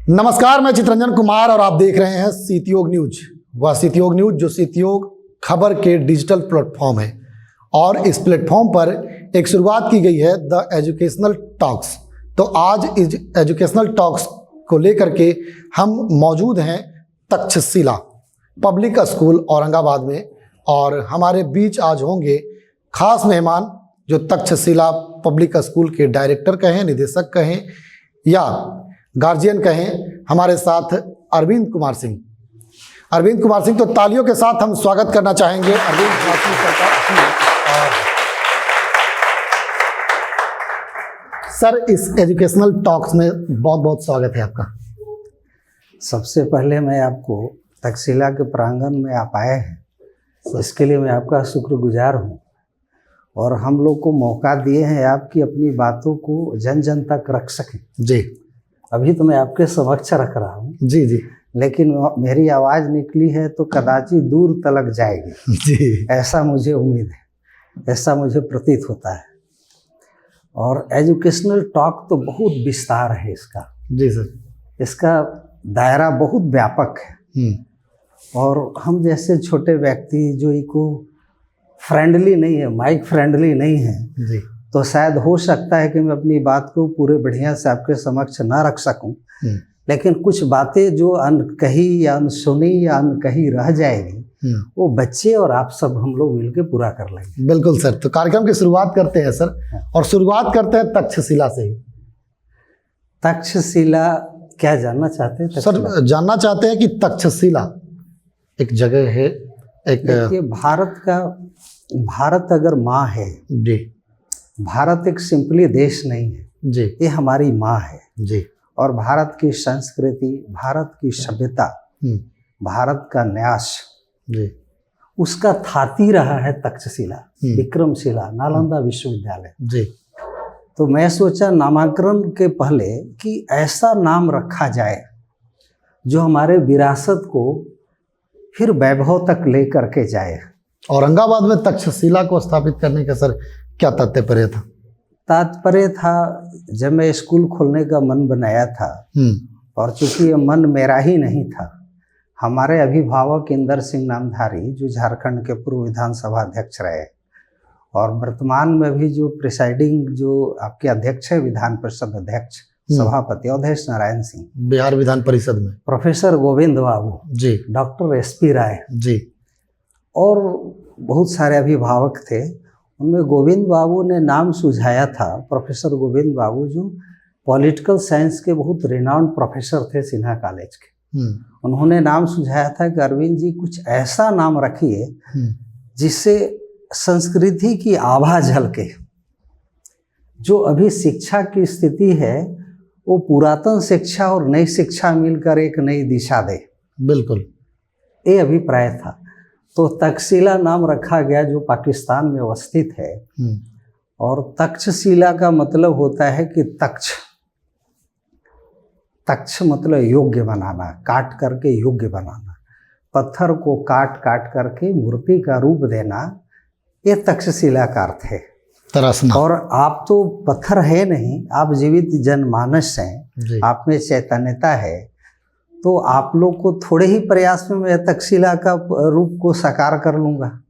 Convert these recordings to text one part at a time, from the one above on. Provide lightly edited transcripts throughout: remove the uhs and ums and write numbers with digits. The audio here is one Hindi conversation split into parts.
नमस्कार, मैं चित्रंजन कुमार और आप देख रहे हैं सीतयोग न्यूज। वह सीतयोग न्यूज जो सीतयोग खबर के डिजिटल प्लेटफॉर्म है और इस प्लेटफॉर्म पर एक शुरुआत की गई है द एजुकेशनल टॉक्स। तो आज इस एजुकेशनल टॉक्स को लेकर के हम मौजूद हैं तक्षशिला पब्लिक स्कूल औरंगाबाद में और हमारे बीच आज होंगे खास मेहमान जो तक्षशिला पब्लिक स्कूल के डायरेक्टर कहें, निदेशक कहें या गार्जियन कहें। हमारे साथ अरविंद कुमार सिंह तो तालियों के साथ हम स्वागत करना चाहेंगे अरविंद कुमार सिंह सर, इस एजुकेशनल टॉक्स में बहुत बहुत स्वागत है आपका। सबसे पहले मैं आपको तक्षशिला के प्रांगण में आप आए हैं, इसके लिए मैं आपका शुक्रगुजार हूँ और हम लोग को मौका दिए हैं आपकी अपनी बातों को जन जन तक रख सकें। जी, अभी तो मैं आपके समक्ष रख रहा हूँ जी, लेकिन मेरी आवाज़ निकली है तो कदाचित दूर तलक जाएगी जी, ऐसा मुझे उम्मीद है, ऐसा मुझे प्रतीत होता है। और एजुकेशनल टॉक तो बहुत विस्तार है इसका। जी सर, इसका दायरा बहुत व्यापक है और हम जैसे छोटे व्यक्ति जो इको फ्रेंडली नहीं है, माइक फ्रेंडली नहीं है, जी, तो शायद हो सकता है कि मैं अपनी बात को पूरे बढ़िया से आपके समक्ष ना रख सकूं, लेकिन कुछ बातें जो अनकही या अनसुनी या अनकही रह जाएगी वो बच्चे और आप सब हम लोग मिलकर पूरा कर लेंगे। बिल्कुल सर। तो कार्यक्रम की शुरुआत करते हैं सर, और शुरुआत करते हैं तक्षशिला से ही। तक्षशिला क्या जानना चाहते हैं सर? जानना चाहते हैं कि तक्षशिला एक जगह है, एक देखिए भारत अगर माँ है जी, भारत एक सिंपली देश नहीं है जी, ये हमारी माँ है जी, और भारत की संस्कृति, भारत की सभ्यता, भारत का न्यास जी, उसका थाती रहा है तक्षशिला, विक्रमशिला, नालंदा विश्वविद्यालय। जी, तो मैं सोचा नामांकन के पहले कि ऐसा नाम रखा जाए जो हमारे विरासत को फिर वैभव तक ले करके जाए। औरंगाबाद में तक्षशिला को स्थापित करने का सर क्या तात्पर्य था? तात्पर्य था, जब मैं स्कूल खोलने का मन बनाया था और चूंकि ये मन मेरा ही नहीं था, हमारे अभिभावक इंदर सिंह नामधारी जो झारखंड के पूर्व विधानसभा अध्यक्ष रहे और वर्तमान में भी जो प्रिसाइडिंग जो आपके अध्यक्ष है विधान परिषद अध्यक्ष सभापति अवधेश नारायण सिंह, बिहार विधान परिषद में प्रोफेसर गोविंद बाबू जी, डॉक्टर SP राय जी, और बहुत सारे अभिभावक थे। उनमें गोविंद बाबू ने नाम सुझाया था, प्रोफेसर गोविंद बाबू जो पॉलिटिकल साइंस के बहुत रिनाउंड प्रोफेसर थे सिन्हा कॉलेज के। उन्होंने नाम सुझाया था कि अरविंद जी कुछ ऐसा नाम रखिए जिससे संस्कृति की आभा झलके। जो अभी शिक्षा की स्थिति है वो पुरातन शिक्षा और नई शिक्षा मिलकर एक नई दिशा दे। बिल्कुल, ये अभिप्राय था। तो तक्षशिला नाम रखा गया जो पाकिस्तान में अवस्थित है और तक्षशिला का मतलब होता है कि तक्ष मतलब योग्य बनाना, काट करके योग्य बनाना, पत्थर को काट काट करके मूर्ति का रूप देना, ये तक्षशिला का अर्थ है। तरसना। और आप तो पत्थर है नहीं, आप जीवित जनमानस हैं, आप में चैतन्यता है, तो आप लोग को थोड़े ही प्रयास में मैं तक्षशिला का रूप को साकार कर लूँगा।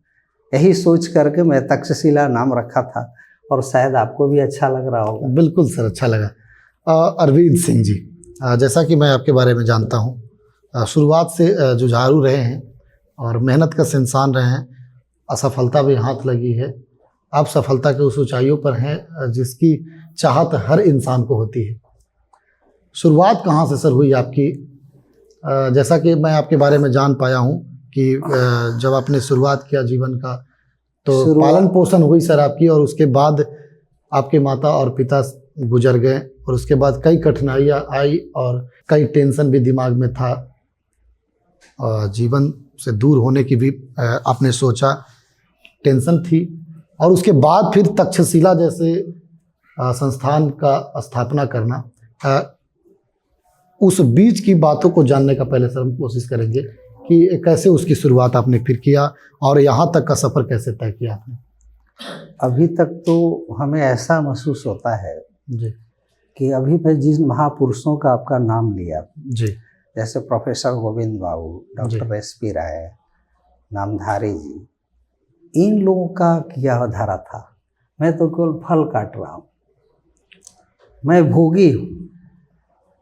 यही सोच करके मैं तक्षशिला नाम रखा था और शायद आपको भी अच्छा लग रहा होगा। बिल्कुल सर, अच्छा लगा। अरविंद सिंह जी, जैसा कि मैं आपके बारे में जानता हूँ, शुरुआत से जुझारू रहे हैं और मेहनत का इंसान रहे हैं, असफलता भी हाथ लगी है। आप सफलता के उस ऊंचाइयों पर हैं जिसकी चाहत हर इंसान को होती है। शुरुआत कहाँ से सर हुई आपकी? जैसा कि मैं आपके बारे में जान पाया हूँ कि जब आपने शुरुआत किया जीवन का तो पालन पोषण हुई सर आपकी, और उसके बाद आपके माता और पिता गुजर गए और उसके बाद कई कठिनाइयाँ आई और कई टेंशन भी दिमाग में था। जीवन से दूर होने की भी आपने सोचा, टेंशन थी, और उसके बाद फिर तक्षशिला जैसे संस्थान का स्थापना करना। उस बीच की बातों को जानने का पहले सर हम कोशिश करेंगे कि कैसे उसकी शुरुआत आपने फिर किया और यहाँ तक का सफ़र कैसे तय किया आपने? अभी तक तो हमें ऐसा महसूस होता है जी कि अभी मैं जिन महापुरुषों का आपका नाम लिया, जी जैसे प्रोफेसर गोविंद बाबू, डॉक्टर एस.पी. राय, नामधारी जी, इन लोगों का किया धारा था। मैं तो केवल फल काट रहा हूँ, मैं भोगी हूँ।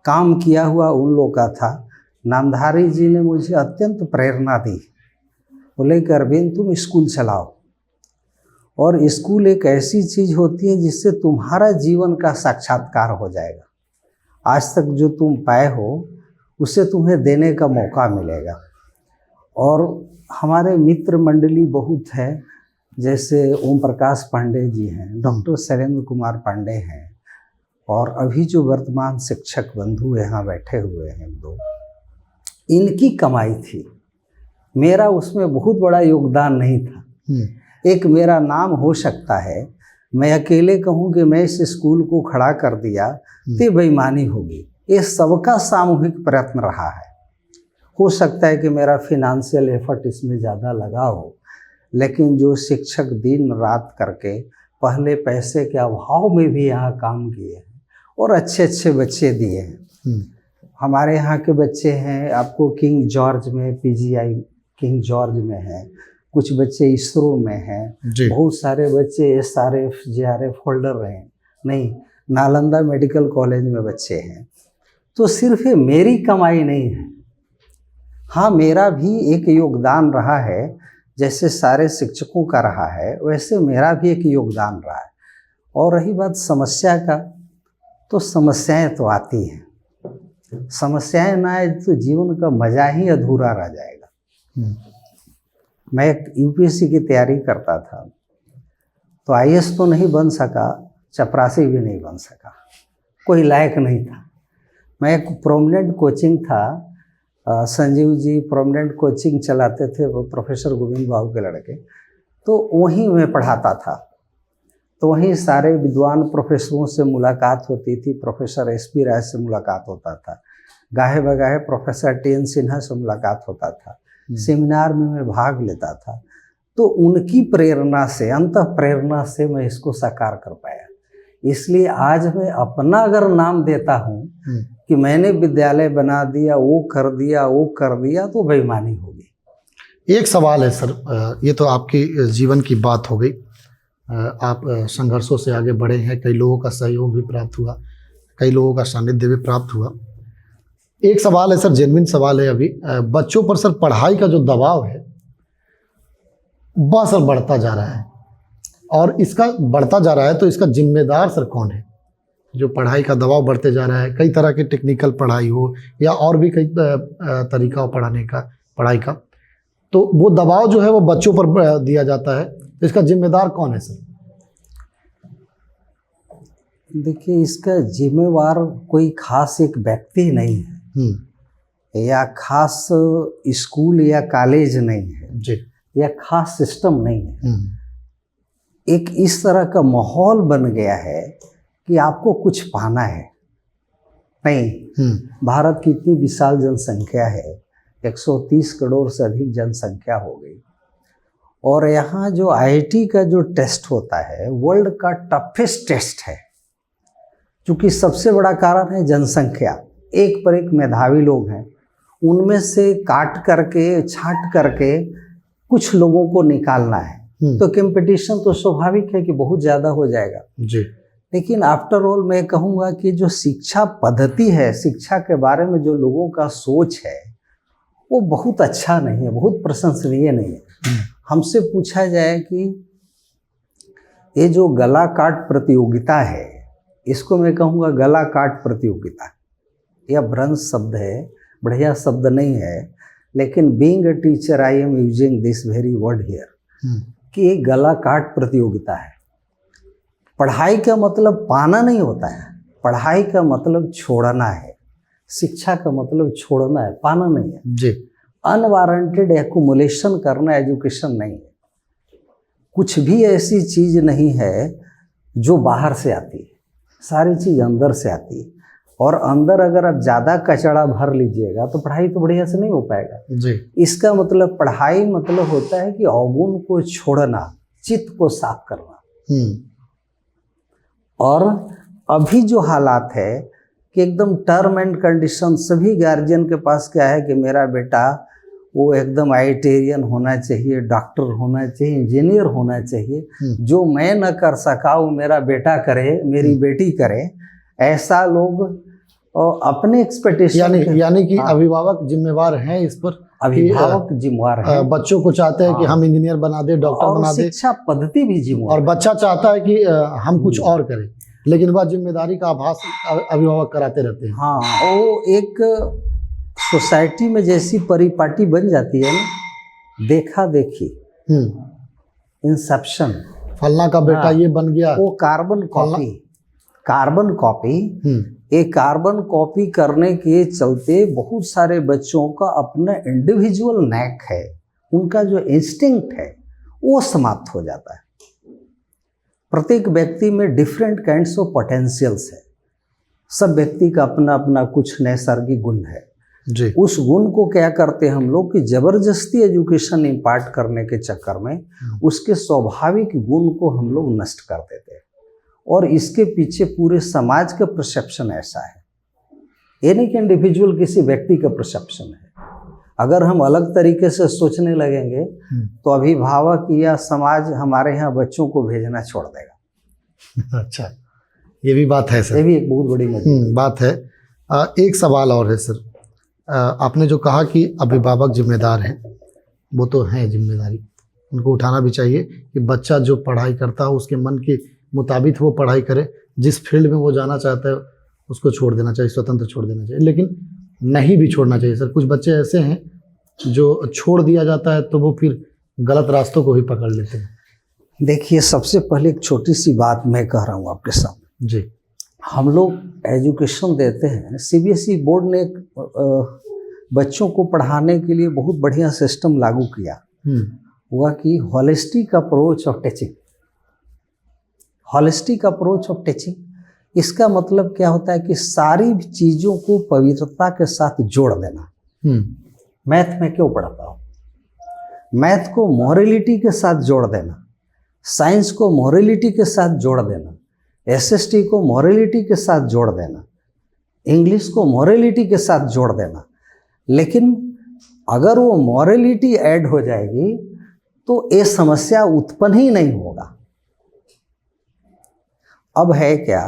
काम किया हुआ उन लोगों का था। नामधारी जी ने मुझे अत्यंत प्रेरणा दी, बोले कि अरविंद तुम स्कूल चलाओ, और स्कूल एक ऐसी चीज़ होती है जिससे तुम्हारा जीवन का साक्षात्कार हो जाएगा। आज तक जो तुम पाए हो उसे तुम्हें देने का मौका मिलेगा। और हमारे मित्र मंडली बहुत है, जैसे ओम प्रकाश पांडे जी हैं, डॉक्टर शैलेंद्र कुमार पांडे हैं, और अभी जो वर्तमान शिक्षक बंधु यहाँ बैठे हुए हैं दो, इनकी कमाई थी, मेरा उसमें बहुत बड़ा योगदान नहीं था। एक मेरा नाम हो सकता है, मैं अकेले कहूँ कि मैं इस स्कूल को खड़ा कर दिया तो बेईमानी होगी। ये सबका सामूहिक प्रयत्न रहा है। हो सकता है कि मेरा फिनेंशियल एफर्ट इसमें ज़्यादा लगा हो, लेकिन जो शिक्षक दिन रात करके पहले पैसे के अभाव में भी यहाँ काम किए हैं और अच्छे अच्छे बच्चे दिए हैं। हमारे यहाँ के बच्चे हैं, आपको किंग जॉर्ज में, पीजीआई किंग जॉर्ज में है, कुछ बच्चे इसरो में हैं, बहुत सारे बच्चे एसआरएफ जेआरएफ होल्डर हैं, नहीं नालंदा मेडिकल कॉलेज में बच्चे हैं। तो सिर्फ ये मेरी कमाई नहीं है, हाँ मेरा भी एक योगदान रहा है, जैसे सारे शिक्षकों का रहा है वैसे मेरा भी एक योगदान रहा है। और रही बात समस्या का, तो समस्याएं तो आती हैं, समस्याएं ना आए तो जीवन का मजा ही अधूरा रह जाएगा। मैं एक यूपीएससी की तैयारी करता था, तो आईएएस तो नहीं बन सका, चपरासी भी नहीं बन सका, कोई लायक नहीं था। मैं एक प्रोमिनेंट कोचिंग था, संजीव जी प्रोमिनेंट कोचिंग चलाते थे, वो प्रोफेसर गोविंद बाबू के लड़के, तो वहीं मैं पढ़ाता था। तो वहीं सारे विद्वान प्रोफेसरों से मुलाकात होती थी, प्रोफेसर एस.पी. राय से मुलाकात होता था, गाहे बगाहे प्रोफेसर टी.एन. सिन्हा से मुलाकात होता था, सेमिनार में मैं भाग लेता था। तो उनकी प्रेरणा से, अंतः प्रेरणा से मैं इसको साकार कर पाया। इसलिए आज मैं अपना अगर नाम देता हूँ कि मैंने विद्यालय बना दिया, वो कर दिया, वो कर दिया, तो बेईमानी होगी। एक सवाल है सर, ये तो आपकी जीवन की बात हो गई, आप संघर्षों से आगे बढ़े हैं, कई लोगों का सहयोग भी प्राप्त हुआ, कई लोगों का सानिध्य भी प्राप्त हुआ। एक सवाल है सर, जेन्युइन सवाल है, अभी बच्चों पर सर पढ़ाई का जो दबाव है वह सर बढ़ता जा रहा है, और इसका बढ़ता जा रहा है तो इसका जिम्मेदार सर कौन है? जो पढ़ाई का दबाव बढ़ते जा रहा है, कई तरह की टेक्निकल पढ़ाई हो या और भी कई तरीका हो पढ़ाने का, पढ़ाई का, तो वो दबाव जो है वो बच्चों पर दिया जाता है, तो इसका जिम्मेदार कौन है सर? देखिए, इसका जिम्मेवार कोई खास एक व्यक्ति नहीं है, या खास स्कूल या कॉलेज नहीं है जी, या खास सिस्टम नहीं है। एक इस तरह का माहौल बन गया है कि आपको कुछ पाना है। नहीं, भारत की इतनी विशाल जनसंख्या है, 130 करोड़ से अधिक जनसंख्या हो गई, और यहाँ जो आईआईटी का जो टेस्ट होता है वर्ल्ड का टफेस्ट टेस्ट है, क्योंकि सबसे बड़ा कारण है जनसंख्या। एक पर एक मेधावी लोग हैं, उनमें से काट करके छांट करके कुछ लोगों को निकालना है, तो कंपटीशन तो स्वाभाविक है कि बहुत ज़्यादा हो जाएगा जी। लेकिन आफ्टर ऑल मैं कहूँगा कि जो शिक्षा पद्धति है, शिक्षा के बारे में जो लोगों का सोच है, वो बहुत अच्छा नहीं है, बहुत प्रशंसनीय नहीं है। हमसे पूछा जाए कि ये जो गला काट प्रतियोगिता है, इसको मैं कहूँगा गला काट प्रतियोगिता, यह भ्रंश शब्द है, बढ़िया शब्द नहीं है, लेकिन being a teacher I am using this very word here, कि ये गला काट प्रतियोगिता है। पढ़ाई का मतलब पाना नहीं होता है, पढ़ाई का मतलब छोड़ना है, शिक्षा का मतलब छोड़ना है, पाना नहीं है जी। अनवारंटेड एक्यूमुलेशन करना एजुकेशन नहीं है। कुछ भी ऐसी चीज़ नहीं है जो बाहर से आती है, सारी चीज़ अंदर से आती है, और अंदर अगर आप ज़्यादा कचरा भर लीजिएगा तो पढ़ाई तो बढ़िया से नहीं हो पाएगा जी। इसका मतलब पढ़ाई मतलब होता है कि अवगुण को छोड़ना, चित्त को साफ करना। और अभी जो हालात है कि एकदम टर्म एंड कंडीशन, सभी गार्जियन के पास क्या है कि मेरा बेटा वो एकदम आईटेरियन होना चाहिए, डॉक्टर होना चाहिए, इंजीनियर होना चाहिए, जो मैं न कर सका वो मेरा बेटा करे, मेरी बेटी करे, ऐसा लोग अपने एक्सपेक्टेशन यानी कि अभिभावक जिम्मेवार हैं इस पर, अभिभावक जिम्मेवार है, बच्चों को चाहते हैं कि हम इंजीनियर बना दे, डॉक्टर बना दे, शिक्षा पद्धति भी जिम्मेवार, और बच्चा चाहता है कि हम कुछ और करें, लेकिन वह जिम्मेदारी का आभास अभिभावक कराते रहते हैं। हाँ, वो एक सोसाइटी में जैसी परिपाटी बन जाती है ना, देखा देखी, इंसेप्शन, फलना का बेटा ये बन गया, वो कार्बन कॉपी एक कार्बन कॉपी करने के चलते बहुत सारे बच्चों का अपना इंडिविजुअल नैक है, उनका जो इंस्टिंक्ट है वो समाप्त हो जाता है। प्रत्येक व्यक्ति में डिफरेंट काइंड्स ऑफ पोटेंशियल्स है, सब व्यक्ति का अपना अपना कुछ नैसर्गिक गुण है जी। उस गुण को क्या करते हैं हम लोग कि जबरदस्ती एजुकेशन इम्पार्ट करने के चक्कर में उसके स्वाभाविक गुण को हम लोग नष्ट कर देते हैं, और इसके पीछे पूरे समाज का परसेप्शन ऐसा है, ये नहीं कि इंडिविजुअल किसी व्यक्ति का परसेप्शन है। अगर हम अलग तरीके से सोचने लगेंगे तो अभिभावक या समाज हमारे यहाँ बच्चों को भेजना छोड़ देगा। अच्छा, ये भी बात है सर, ये भी एक बहुत बड़ी बात है। एक सवाल और है सर, आपने जो कहा कि अभिभावक जिम्मेदार हैं, वो तो है जिम्मेदारी, उनको उठाना भी चाहिए कि बच्चा जो पढ़ाई करता है उसके मन के मुताबिक वो पढ़ाई करे, जिस फील्ड में वो जाना चाहता है उसको छोड़ देना चाहिए, स्वतंत्र छोड़ देना चाहिए, लेकिन नहीं भी छोड़ना चाहिए सर। कुछ बच्चे ऐसे हैं जो छोड़ दिया जाता है तो वो फिर गलत रास्तों को ही पकड़ लेते हैं। देखिए, सबसे पहले एक छोटी सी बात मैं कह रहा हूँ आपके सामने जी। हम लोग एजुकेशन देते हैं, सीबीएसई बोर्ड ने बच्चों को पढ़ाने के लिए बहुत बढ़िया सिस्टम लागू किया, हुआ कि holistic approach of teaching. Holistic approach of teaching, इसका मतलब क्या होता है कि सारी चीज़ों को पवित्रता के साथ जोड़ देना। मैथ में क्यों पढ़ता हूँ, मैथ को मॉरलिटी के साथ जोड़ देना, साइंस को मॉरलिटी के साथ जोड़ देना, एसएसटी को मॉरलिटी के साथ जोड़ देना, इंग्लिश को मॉरलिटी के साथ जोड़ देना। लेकिन अगर वो मॉरलिटी ऐड हो जाएगी तो ये समस्या उत्पन्न ही नहीं होगा। अब है क्या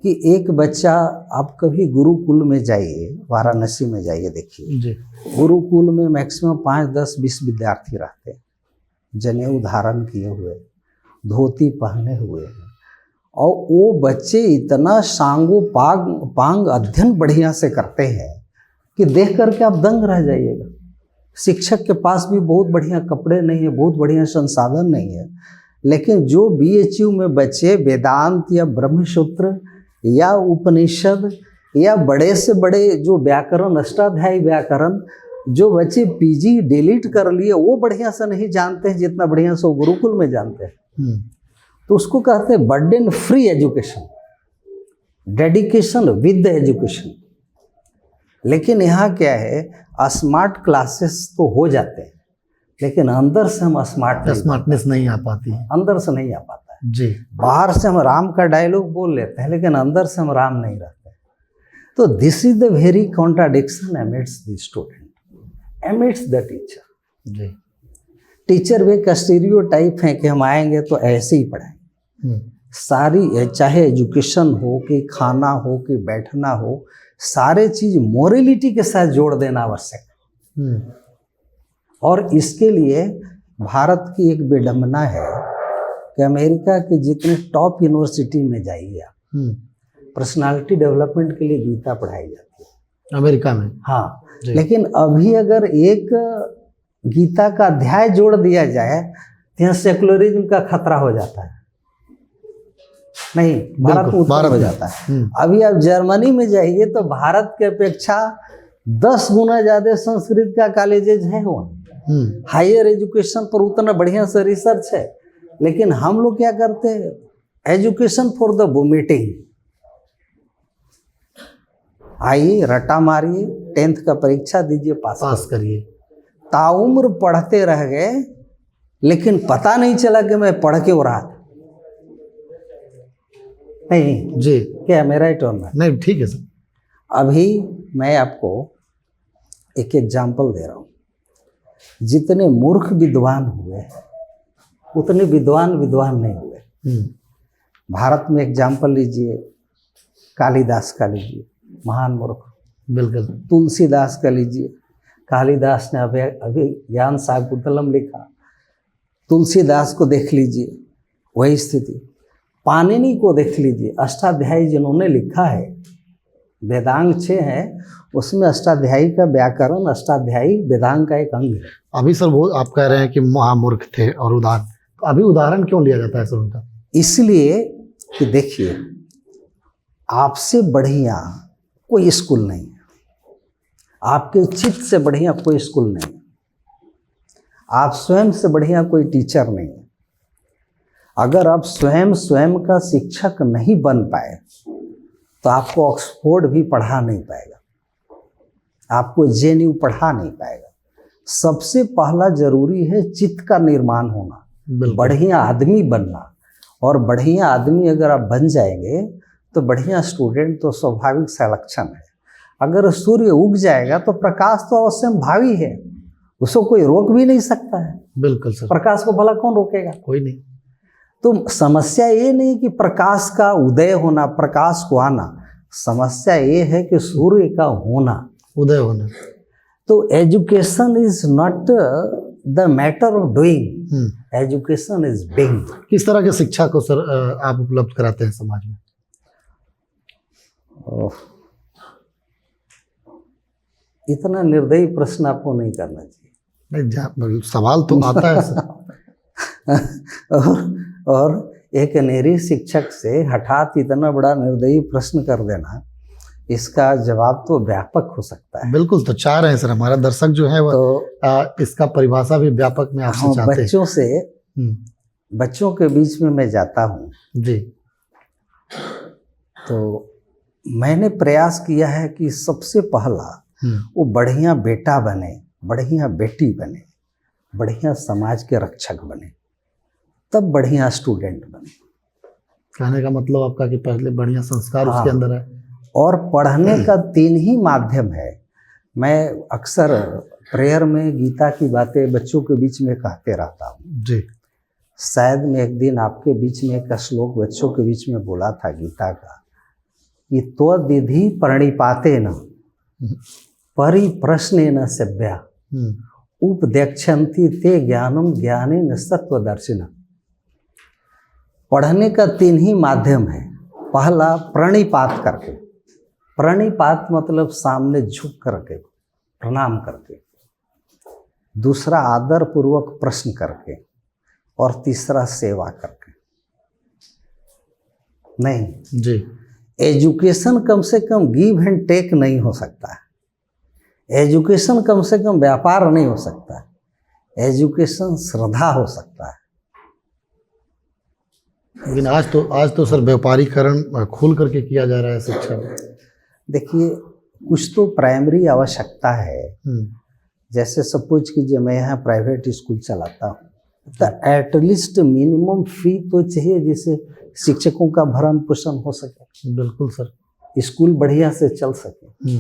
कि एक बच्चा, आप कभी गुरुकुल में जाइए, वाराणसी में जाइए, देखिए गुरुकुल में मैक्सिमम 5, 10, 20 विद्यार्थी रहते हैं, जनेऊ धारण किए हुए, धोती पहने हुए हैं, और वो बच्चे इतना सांगो पांग अध्ययन बढ़िया से करते हैं कि देख करके आप दंग रह जाइएगा। शिक्षक के पास भी बहुत बढ़िया कपड़े नहीं है, बहुत बढ़िया संसाधन नहीं है, लेकिन जो बीएचयू में बच्चे वेदांत या ब्रह्मसूत्र या उपनिषद या बड़े से बड़े जो व्याकरण, अष्टाध्यायी व्याकरण, जो बच्चे पीजी डिलीट कर लिए, वो बढ़िया से नहीं जानते हैं जितना बढ़िया से वो गुरुकुल में जानते हैं। तो उसको कहते हैं burden free education, dedication with the education. लेकिन यहाँ क्या है, स्मार्ट क्लासेस तो हो जाते हैं, लेकिन अंदर से हम स्मार्टनेस नहीं आ पाती है, अंदर से नहीं आ पाता है जी। बाहर से हम राम का डायलॉग बोल लेते हैं, लेकिन अंदर से हम राम नहीं रहते। तो this is the very contradiction amidst the student, amidst the teacher जी। टीचर भी एक स्टीरियोटाइप है कि हम आएंगे तो ऐसे ही पढ़ाएंगे। सारी, चाहे एजुकेशन हो कि खाना हो कि बैठना हो, सारे चीज मोरलिटी के साथ जोड़ देना आवश्यक। और इसके लिए भारत की एक विडंबना है कि अमेरिका के जितने टॉप यूनिवर्सिटी में जाइए आप, पर्सनालिटी डेवलपमेंट के लिए गीता पढ़ाई जाती है अमेरिका में। हाँ, लेकिन अभी अगर एक गीता का अध्याय जोड़ दिया जाए तो यहाँ सेकुलरिज्म का खतरा हो जाता है। नहीं, भारत में हो जाता है। अभी आप जर्मनी में जाइए तो भारत के अपेक्षा 10 गुना ज्यादा संस्कृत का कॉलेजेज है वहाँ। हायर एजुकेशन पर उतना बढ़िया से रिसर्च है, लेकिन हम लोग क्या करते हैं, एजुकेशन फॉर द वोमिटिंग। आइए, रट्टा मारिए, 10th का परीक्षा दीजिए, पास करिए, ताउम्र पढ़ते रह गए, लेकिन पता नहीं चला कि मैं पढ़ के हो रहा था। नहीं जी क्या मेरा ही टर्न है? नहीं ठीक है सर। अभी मैं आपको एक एग्जाम्पल दे रहा हूँ। जितने मूर्ख विद्वान हुए उतने विद्वान नहीं हुए। भारत में एग्जाम्पल लीजिए, कालिदास का लीजिए, महान मूर्ख। बिल्कुल। तुलसीदास का लीजिए, कालिदास ने अभिज्ञान शाकुंतलम लिखा, तुलसीदास को देख लीजिए वही स्थिति। पाणिनि को देख लीजिए, अष्टाध्यायी जिन्होंने लिखा है, वेदांग 6 है, उसमें अष्टाध्यायी का व्याकरण, अष्टाध्यायी वेदांग का एक अंग है। अभी सर वो आप कह रहे हैं कि महामूर्ख थे और उदाहरण, तो अभी उदाहरण क्यों लिया जाता है सर उनका? इसलिए कि देखिए, आपसे बढ़िया कोई स्कूल नहीं है, आपके चित्त से बढ़िया कोई स्कूल नहीं है, आप स्वयं से बढ़िया कोई टीचर नहीं है। अगर आप स्वयं का शिक्षक नहीं बन पाए तो आपको ऑक्सफोर्ड भी पढ़ा नहीं पाएगा, आपको JNU पढ़ा नहीं पाएगा। सबसे पहला जरूरी है चित्त का निर्माण होना, बढ़िया आदमी बनना। और बढ़िया आदमी अगर आप बन जाएंगे तो बढ़िया स्टूडेंट तो स्वाभाविक सा लक्षण है। अगर सूर्य उग जाएगा तो प्रकाश तो अवश्य भावी है, उसको कोई रोक भी नहीं सकता है। बिल्कुल सर। प्रकाश को भला कौन रोकेगा? कोई नहीं। तो समस्या ये नहीं कि प्रकाश का उदय होना, प्रकाश को आना, समस्या ये है कि सूर्य का होना, उदय होना। तो education is not the matter of doing, education is being. किस तरह की शिक्षा को सर आप उपलब्ध कराते हैं समाज में? इतना निर्दयी प्रश्न आपको नहीं करना चाहिए। नहीं, सवाल तो आता है सर। और एक अनेरी शिक्षक से हठात इतना बड़ा निर्दयी प्रश्न कर देना, इसका जवाब तो व्यापक हो सकता है। बिल्कुल, तो चाह रहे हैं सर हमारा दर्शक जो है वो तो इसका परिभाषा भी व्यापक में आपसे चाहते हैं। बच्चों से, बच्चों के बीच में मैं जाता हूँ जी, तो मैंने प्रयास किया है कि सबसे पहला वो बढ़िया बेटा बने, बढ़िया बेटी बने, बढ़िया समाज के रक्षक बने, तब बढ़िया स्टूडेंट बने। कहने का मतलब आपका कि पहले बढ़िया संस्कार उसके अंदर है। और पढ़ने का 3 ही माध्यम है। मैं अक्सर प्रेयर में गीता की बातें बच्चों के बीच में कहते रहता हूँ जी। शायद मैं एक दिन आपके बीच में एक श्लोक बच्चों के बीच में बोला था गीता का, कि त्वदिधि प्रणिपातेन परिप्रश्नेन सेव्या उपदेक्षन्ति ते ज्ञानम ज्ञानेन सत्वदर्शिना। पढ़ने का 3 ही माध्यम है। पहला प्रणिपात करके, प्रणिपात मतलब सामने झुक करके, प्रणाम करके। दूसरा आदर पूर्वक प्रश्न करके, और तीसरा सेवा करके। नहीं जी, एजुकेशन कम से कम गिव एंड टेक नहीं हो सकता है, एजुकेशन कम से कम व्यापार नहीं हो सकता है, एजुकेशन श्रद्धा हो सकता है। लेकिन आज तो सर व्यापारीकरण खोल करके किया जा रहा है शिक्षा में। देखिए, कुछ तो प्राइमरी आवश्यकता है। जैसे सपोज कीजिए मैं यहाँ प्राइवेट स्कूल चलाता हूँ, तो एटलीस्ट मिनिमम फी तो चाहिए जिससे शिक्षकों का भरण पोषण हो सके। बिल्कुल सर, स्कूल बढ़िया से चल सके।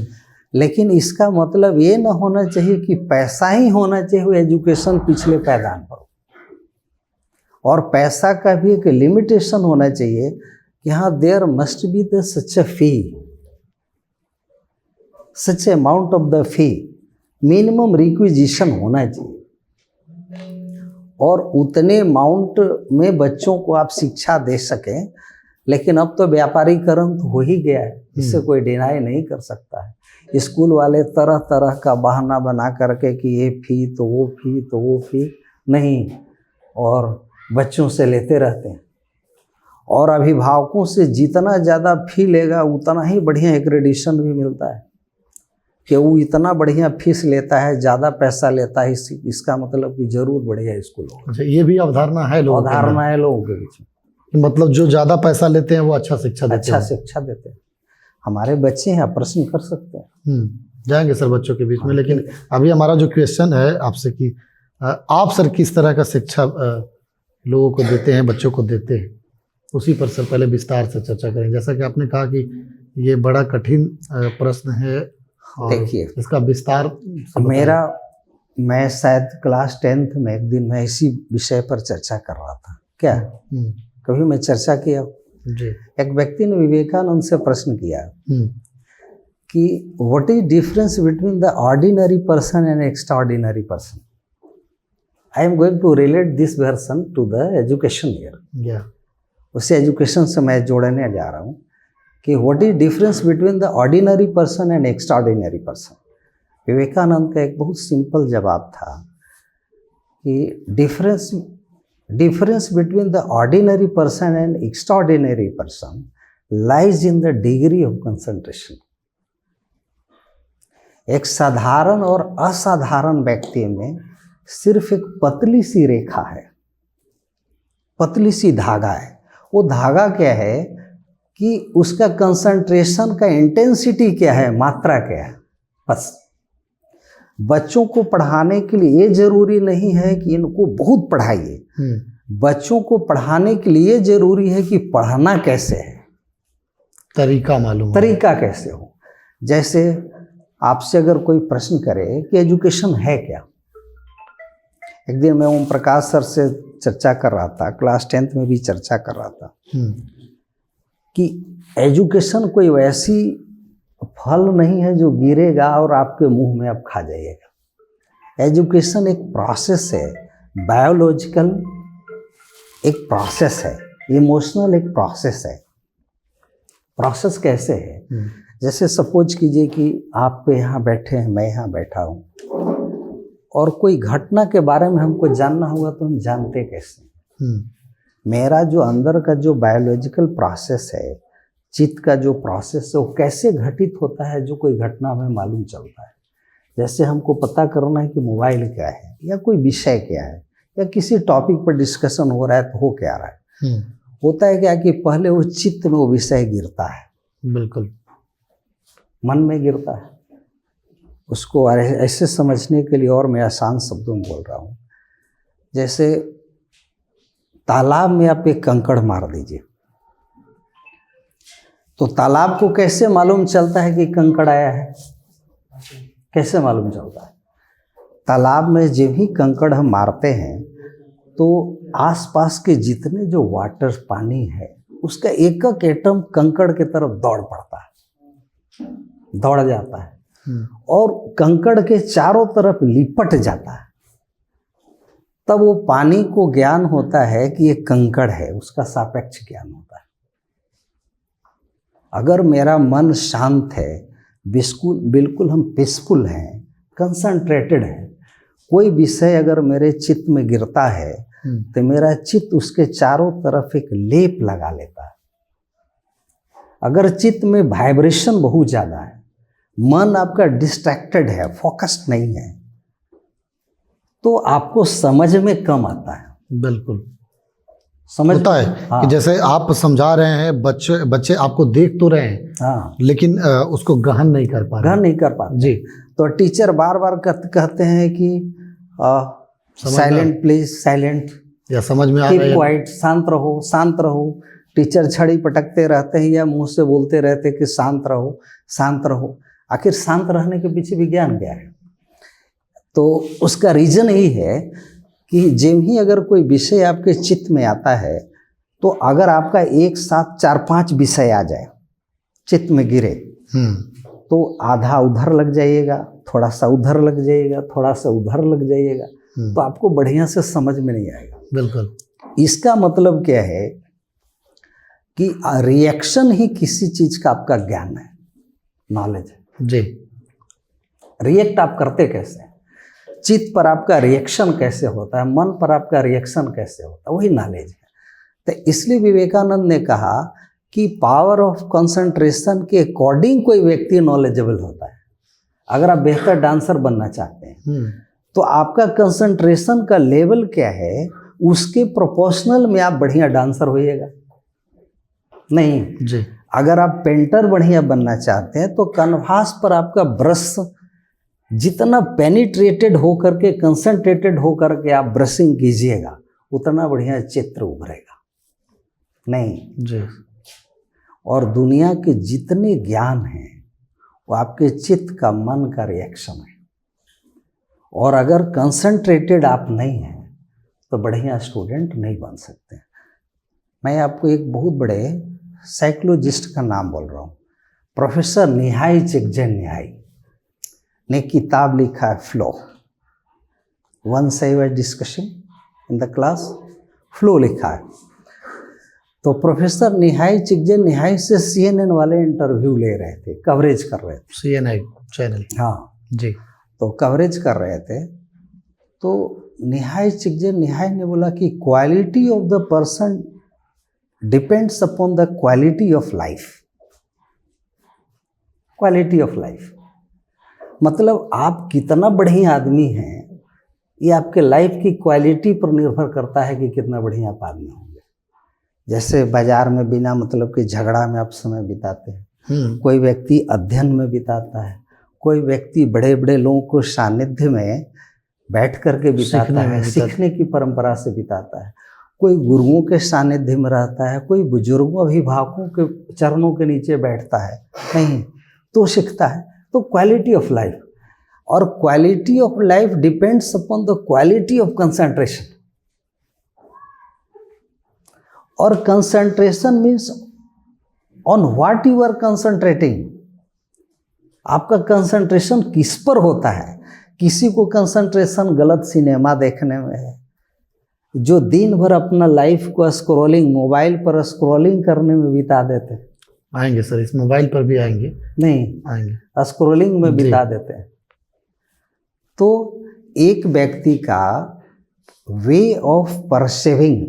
लेकिन इसका मतलब ये ना होना चाहिए कि पैसा ही होना चाहिए एजुकेशन पिछले पायदान पर। और पैसा का भी एक लिमिटेशन होना चाहिए कि हाँ, there must be the such a fee, such amount of the fee, minimum requisition होना चाहिए। और उतने अमाउंट में बच्चों को आप शिक्षा दे सकें। लेकिन अब तो व्यापारीकरण तो हो ही गया है, इससे कोई डिनाई नहीं कर सकता है। स्कूल वाले तरह तरह का बहाना बना करके कि ये फी तो वो फी, तो वो फी नहीं, और बच्चों से लेते रहते हैं। और अभिभावकों से जितना ज़्यादा फी लेगा उतना ही बढ़िया एक्रेडिशन भी मिलता है कि वो इतना बढ़िया फीस लेता है, ज़्यादा पैसा लेता है, इसका मतलब कि जरूर बढ़िया स्कूल होगा। अच्छा, ये भी अवधारणा है लोगों के बीच में। मतलब जो ज़्यादा पैसा लेते हैं वो अच्छा शिक्षा देते हैं। हमारे बच्चे हैं, प्रश्न कर सकते हैं। जाएंगे सर बच्चों के बीच में। लेकिन अभी हमारा जो क्वेश्चन है आपसे कि आप सर किस तरह का शिक्षा लोगों को देते हैं, बच्चों को देते हैं? उसी पर सर पहले विस्तार से चर्चा करें। जैसा कि आपने कहा कि ये बड़ा कठिन प्रश्न है और देखिए, इसका विस्तार से बताएं। मैं शायद क्लास 10th में एक दिन मैं इसी विषय पर चर्चा कर रहा था। क्या कभी मैं चर्चा किया? जी। एक व्यक्ति ने विवेकानंद से प्रश्न किया कि what is difference between the ordinary person and extraordinary person. I am going to relate this version to the education here. उसे एजुकेशन से मैं जोड़ने जा रहा हूँ कि what is difference between the ordinary person and extraordinary person. Vivekananda का एक बहुत सिंपल जवाब था कि difference between the ordinary person and extraordinary person lies in the degree of concentration. एक साधारण और असाधारण व्यक्ति में सिर्फ एक पतली सी रेखा है, पतली सी धागा है। वो धागा क्या है कि उसका कंसंट्रेशन का इंटेंसिटी क्या है, मात्रा क्या है, बस। बच्चों को पढ़ाने के लिए ये जरूरी नहीं है कि इनको बहुत पढ़ाइए, बच्चों को पढ़ाने के लिए जरूरी है कि पढ़ना कैसे है, तरीका कैसे हो। जैसे आपसे अगर कोई प्रश्न करे कि एजुकेशन है क्या, एक दिन मैं ओम प्रकाश सर से चर्चा कर रहा था, क्लास 10th में भी चर्चा कर रहा था कि एजुकेशन कोई वैसी फल नहीं है जो गिरेगा और आपके मुंह में आप खा जाइएगा। एजुकेशन एक प्रोसेस है, बायोलॉजिकल एक प्रोसेस है, इमोशनल एक प्रोसेस है। प्रोसेस कैसे है? जैसे सपोज कीजिए कि आप यहाँ बैठे हैं, मैं यहाँ बैठा हूँ, और कोई घटना के बारे में हमको जानना हुआ तो हम जानते कैसे? मेरा जो अंदर का जो बायोलॉजिकल प्रोसेस है, चित्त का जो प्रोसेस है, वो कैसे घटित होता है जो कोई घटना हमें मालूम चलता है। जैसे हमको पता करना है कि मोबाइल क्या है या कोई विषय क्या है या किसी टॉपिक पर डिस्कशन हो रहा है तो हो क्या रहा है। होता है क्या कि पहले वो चित्त में वो विषय गिरता है, बिल्कुल मन में गिरता है। उसको ऐसे समझने के लिए और मैं आसान शब्दों में बोल रहा हूँ, जैसे तालाब में आप एक कंकड़ मार दीजिए तो तालाब को कैसे मालूम चलता है कि कंकड़ आया है? कैसे मालूम चलता है? तालाब में जब ही कंकड़ हम मारते हैं तो आसपास के जितने जो वाटर पानी है उसका एक एक एटम कंकड़ की तरफ दौड़ पड़ता है, दौड़ जाता है और कंकड़ के चारों तरफ लिपट जाता है। तब वो पानी को ज्ञान होता है कि ये कंकड़ है, उसका सापेक्ष ज्ञान होता है। अगर मेरा मन शांत है, बिल्कुल हम पीसफुल हैं, कंसंट्रेटेड हैं, कोई विषय अगर मेरे चित्त में गिरता है तो मेरा चित्त उसके चारों तरफ एक लेप लगा लेता है। अगर चित्त में वाइब्रेशन बहुत ज़्यादा है, मन आपका डिस्ट्रैक्टेड है, फोकस्ड नहीं है, तो आपको समझ में कम आता है। बिल्कुल समझ होता है हाँ। कि जैसे आप समझा रहे हैं, बच्चे आपको देख तो रहे हैं, हाँ, लेकिन उसको गहन नहीं कर पा रहे। जी। तो टीचर बार बार कहते हैं कि साइलेंट प्लीज, साइलेंट, या समझ में आ रहा है, क्वाइट, शांत रहो, शांत रहो। टीचर छड़ी पटकते रहते हैं या मुंह से बोलते रहते हैं कि शांत रहो, शांत रहो। आखिर शांत रहने के पीछे विज्ञान क्या है? तो उसका रीजन यही है कि जब ही अगर कोई विषय आपके चित्त में आता है तो अगर आपका एक साथ 4-5 विषय आ जाए, चित्त में गिरे, तो आधा उधर लग जाइएगा, थोड़ा सा उधर लग जाइएगा, थोड़ा सा उधर लग जाइएगा, तो आपको बढ़िया से समझ में नहीं आएगा। बिल्कुल। इसका मतलब क्या है कि रिएक्शन ही किसी चीज का आपका ज्ञान है, नॉलेज है। जी। रिएक्ट आप करते कैसे, चित्त पर आपका रिएक्शन कैसे होता है, मन पर आपका रिएक्शन कैसे होता है, वही नॉलेज है। तो इसलिए विवेकानंद ने कहा कि पावर ऑफ कंसंट्रेशन के अकॉर्डिंग कोई व्यक्ति नॉलेजेबल होता है। अगर आप बेहतर डांसर बनना चाहते हैं तो आपका कंसंट्रेशन का लेवल क्या है, उसके प्रोपोर्शनल में आप बढ़िया डांसर होइएगा। नहीं जी। अगर आप पेंटर बढ़िया बनना चाहते हैं तो कैनवास पर आपका ब्रश जितना पेनिट्रेटेड होकर के, कंसंट्रेटेड होकर के आप ब्रशिंग कीजिएगा, उतना बढ़िया चित्र उभरेगा। नहीं। जी। और दुनिया के जितने ज्ञान हैं वो आपके चित्त का, मन का रिएक्शन है। और अगर कंसंट्रेटेड आप नहीं हैं तो बढ़िया स्टूडेंट नहीं बन सकते। मैं आपको एक बहुत बड़े साइकोलॉजिस्ट का नाम बोल रहा हूँ, प्रोफेसर निहाई चिकजेन ने किताब लिखा है flow. Once I was discussing in the class, flow लिखा है। तो प्रोफेसर निहाई चिकजेन से CNN वाले इंटरव्यू ले रहे थे, कवरेज कर रहे थे। CNN channel. हाँ जी। तो कवरेज कर रहे थे। तो निहाई चिकजेन ने बोला कि quality of the person depends upon the quality of life. Quality of life मतलब आप कितना बढ़िया आदमी हैं, ये आपके लाइफ की क्वालिटी पर निर्भर करता है कि कितना बढ़िया आप आदमी होंगे। जैसे बाजार में बिना मतलब के झगड़ा में आप समय बिताते हैं, कोई व्यक्ति अध्ययन में बिताता है, कोई व्यक्ति बड़े बड़े लोगों को सानिध्य में बैठ करके बिताता है, सीखने की परंपरा से बिताता है, कोई गुरुओं के सानिध्य में रहता है, कोई बुजुर्गों अभिभावकों के चरणों के नीचे बैठता है, नहीं तो सीखता है। तो क्वालिटी ऑफ लाइफ, और quality of life depends upon the quality of concentration. और concentration means on what you are concentrating. आपका कंसंट्रेशन किस पर होता है। किसी को कंसंट्रेशन गलत सिनेमा देखने में है, जो दिन भर अपना लाइफ को स्क्रॉलिंग, मोबाइल पर स्क्रॉलिंग करने में बिता देते हैं। आएंगे सर, इस मोबाइल पर भी आएंगे। नहीं, आएंगे, स्क्रॉलिंग में बिता देते हैं। तो एक व्यक्ति का वे ऑफ परसेविंग,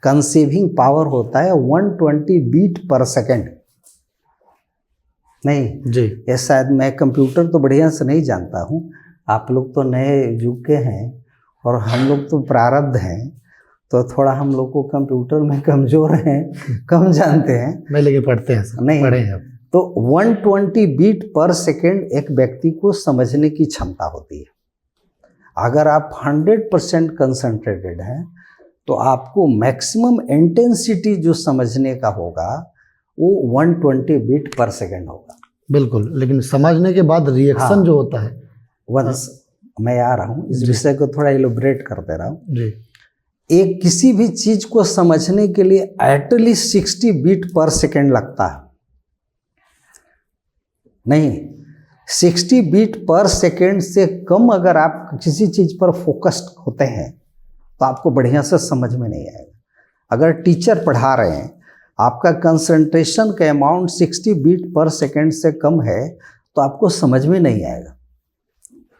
कंसीविंग पावर होता है 120 बीट पर सेकेंड। नहीं जी, ये शायद मैं कंप्यूटर तो बढ़िया से नहीं जानता हूँ, आप लोग तो नए युग के हैं और हम लोग तो प्रारब्ध हैं, तो थोड़ा हम लोग को कंप्यूटर में कमज़ोर हैं, कम जानते हैं। नहीं लेकिन पढ़ते हैं सर, नहीं पढ़े हैं। तो 120 बीट पर सेकेंड एक व्यक्ति को समझने की क्षमता होती है। अगर आप 100% कंसंट्रेटेड हैं तो आपको मैक्सिमम इंटेंसिटी जो समझने का होगा वो 120 बीट पर सेकेंड होगा। बिल्कुल, लेकिन समझने के बाद रिएक्शन हाँ, जो होता है, वंस मैं आ रहा हूँ इस विषय को थोड़ा इलोबरेट कर दे रहा हूँ। जी, एक किसी भी चीज को समझने के लिए एटलीस्ट 60 बीट पर सेकेंड लगता है। नहीं, 60 बीट पर सेकेंड से कम अगर आप किसी चीज पर फोकस्ड होते हैं तो आपको बढ़िया से समझ में नहीं आएगा। अगर टीचर पढ़ा रहे हैं, आपका कंसंट्रेशन का अमाउंट 60 बीट पर सेकेंड से कम है तो आपको समझ में नहीं आएगा,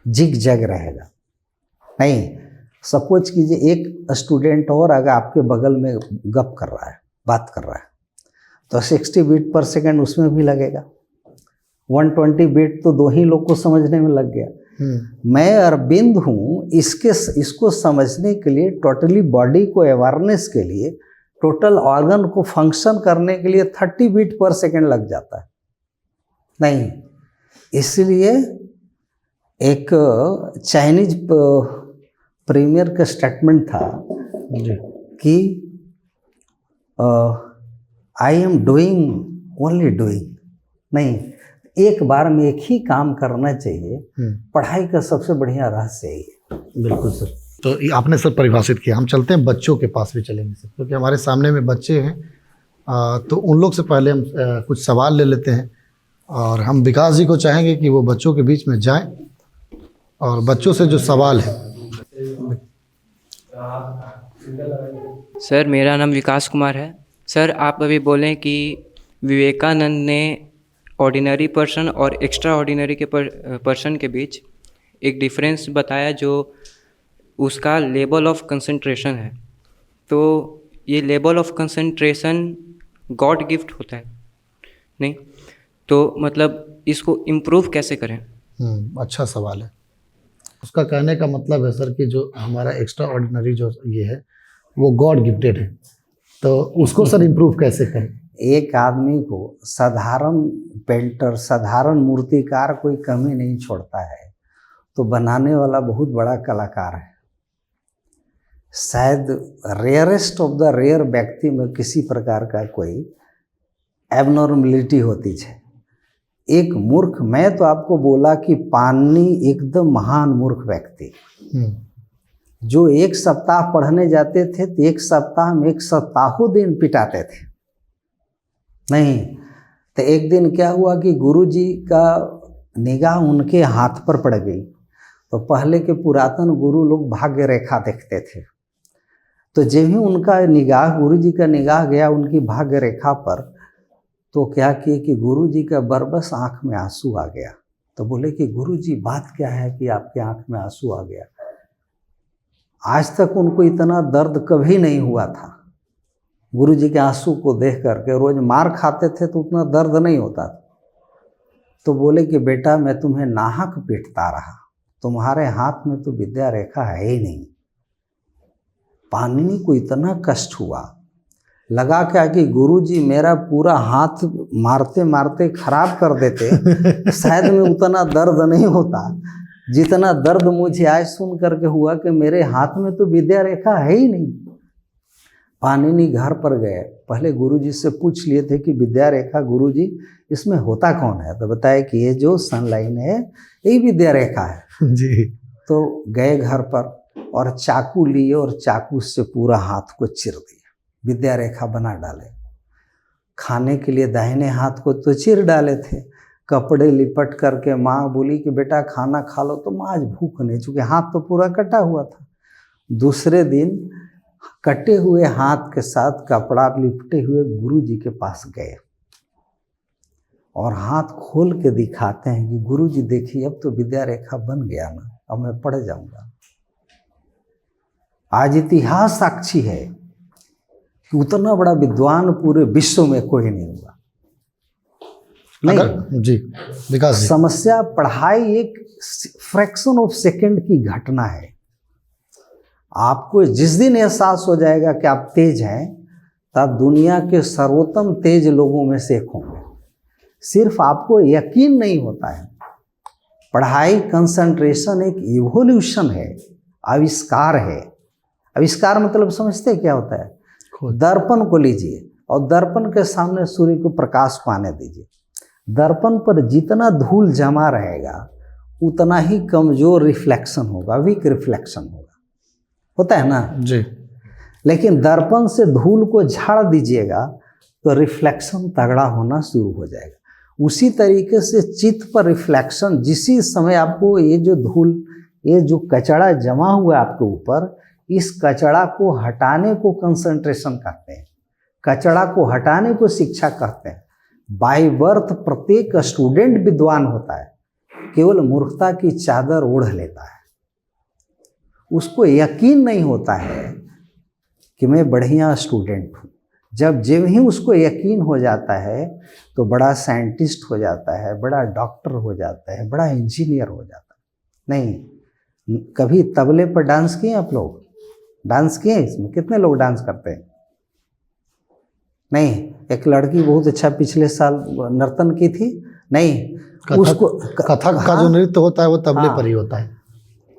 जिग जग रहेगा। नहीं, सपोज कीजिए एक स्टूडेंट और अगर आपके बगल में गप कर रहा है, बात कर रहा है, तो 60 बीट पर सेकेंड उसमें भी लगेगा। 120 बीट तो दो ही लोग को समझने में लग गया। मैं अरविंद हूँ, इसको समझने के लिए टोटली बॉडी को अवेयरनेस के लिए, टोटल ऑर्गन को फंक्शन करने के लिए 30 बीट पर सेकेंड लग जाता है। नहीं, इसलिए एक चाइनीज प्रीमियर का स्टेटमेंट था कि I am doing only doing. नहीं, एक बार में एक ही काम करना चाहिए। पढ़ाई का सबसे बढ़िया रहस्य है। बिल्कुल सर। तो ये आपने सर परिभाषित किया, हम चलते हैं बच्चों के पास भी चलेंगे सर, क्योंकि हमारे सामने में बच्चे हैं। तो उन लोग से पहले हम कुछ सवाल ले लेते हैं और हम विकास जी को चाहेंगे कि वो बच्चों के बीच में जाएं और बच्चों से जो सवाल है। सर, मेरा नाम विकास कुमार है। सर, आप अभी बोलें कि विवेकानंद ने ऑर्डिनरी पर्सन और एक्स्ट्रा ऑर्डिनरी के पर्सन के बीच एक डिफरेंस बताया जो उसका लेवल ऑफ कंसंट्रेशन है। तो ये level of concentration God gift होता है, नहीं? तो मतलब इसको इम्प्रूव कैसे करें? अच्छा सवाल है। उसका कहने का मतलब है सर कि जो हमारा एक्स्ट्रा ऑर्डिनरी जो ये है वो गॉड गिफ्टेड है, तो उसको सर इम्प्रूव कैसे करें? एक आदमी को साधारण पेंटर, साधारण मूर्तिकार कोई कमी नहीं छोड़ता है तो बनाने वाला बहुत बड़ा कलाकार है। शायद रेयरेस्ट ऑफ द रेयर व्यक्ति में किसी प्रकार का कोई एबनॉर्मलिटी होती है। एक मूर्ख, मैं तो आपको बोला कि पानी एकदम महान मूर्ख व्यक्ति जो एक सप्ताह पढ़ने जाते थे तो एक सप्ताह में एक सप्ताहों दिन पिटाते थे। नहीं तो एक दिन क्या हुआ कि गुरुजी का निगाह उनके हाथ पर पड़ गई। तो पहले के पुरातन गुरु लोग भाग्य रेखा देखते थे, तो जब ही उनका निगाह, गुरुजी का निगाह गया उनकी भाग्य रेखा पर, तो क्या किए कि गुरुजी का बरबस आँख में आंसू आ गया। तो बोले कि गुरुजी बात क्या है कि आपके आँख में आंसू आ गया। आज तक उनको इतना दर्द कभी नहीं हुआ था। गुरुजी के आंसू को देख करके, रोज मार खाते थे तो उतना दर्द नहीं होता था। तो बोले कि बेटा मैं तुम्हें नाहक पीटता रहा, तुम्हारे हाथ में तो विद्या रेखा है ही नहीं। पाणिनि को इतना कष्ट हुआ, लगा क्या कि गुरुजी मेरा पूरा हाथ मारते मारते खराब कर देते, शायद में उतना दर्द नहीं होता जितना दर्द मुझे आज सुन करके हुआ कि मेरे हाथ में तो विद्या रेखा है ही नहीं। पाणिनि घर पर गए, पहले गुरुजी से पूछ लिए थे कि विद्या रेखा गुरुजी इसमें होता कौन है। तो बताया कि ये जो सन लाइन है यही विद्या रेखा है जी। तो गए घर पर और चाकू लिए और चाकू से पूरा हाथ को चिर दिया, विद्या रेखा बना डाले। खाने के लिए दाहिने हाथ को तो चिर डाले थे, कपड़े लिपट करके माँ बोली कि बेटा खाना खा लो, तो माँ आज भूख नहीं, चूँकि हाथ तो पूरा कटा हुआ था। दूसरे दिन कटे हुए हाथ के साथ कपड़ा लिपटे हुए गुरुजी के पास गए और हाथ खोल के दिखाते हैं कि गुरुजी देखिए अब तो विद्या रेखा बन गया ना, अब मैं पढ़ जाऊंगा। आज इतिहास साक्षी है कि उतना बड़ा विद्वान पूरे विश्व में कोई नहीं हुआ। नहीं जी विकास जी, समस्या पढ़ाई एक फ्रैक्शन ऑफ सेकंड की घटना है। आपको जिस दिन एहसास हो जाएगा कि आप तेज हैं, तब दुनिया के सर्वोत्तम तेज लोगों में से एक होंगे। सिर्फ आपको यकीन नहीं होता है। पढ़ाई कंसंट्रेशन एक इवोल्यूशन है, आविष्कार है। आविष्कार मतलब समझते हैं क्या होता है? दर्पण को लीजिए और दर्पण के सामने सूर्य को प्रकाश पाने दीजिए। दर्पण पर जितना धूल जमा रहेगा उतना ही कमजोर रिफ्लेक्शन होगा, वीक रिफ्लेक्शन होता है ना जी। लेकिन दर्पण से धूल को झाड़ दीजिएगा तो रिफ्लेक्शन तगड़ा होना शुरू हो जाएगा। उसी तरीके से चित्त पर रिफ्लेक्शन, जिसी समय आपको ये जो धूल, ये जो कचड़ा जमा हुआ आपके ऊपर, इस कचड़ा को हटाने को कंसंट्रेशन कहते हैं, कचड़ा को हटाने को शिक्षा कहते हैं। बाय बर्थ प्रत्येक स्टूडेंट विद्वान होता है, केवल मूर्खता की चादर ओढ़ लेता है। उसको यकीन नहीं होता है कि मैं बढ़िया स्टूडेंट हूँ। जब ही उसको यकीन हो जाता है तो बड़ा साइंटिस्ट हो जाता है, बड़ा डॉक्टर हो जाता है, बड़ा इंजीनियर हो जाता है। नहीं, कभी तबले पर डांस किए आप लोग? डांस किए? इसमें कितने लोग डांस करते हैं? नहीं। एक लड़की बहुत अच्छा पिछले साल नर्तन की थी। नहीं, उसको कथक का जो नृत्य होता है वो तबले पर ही होता है।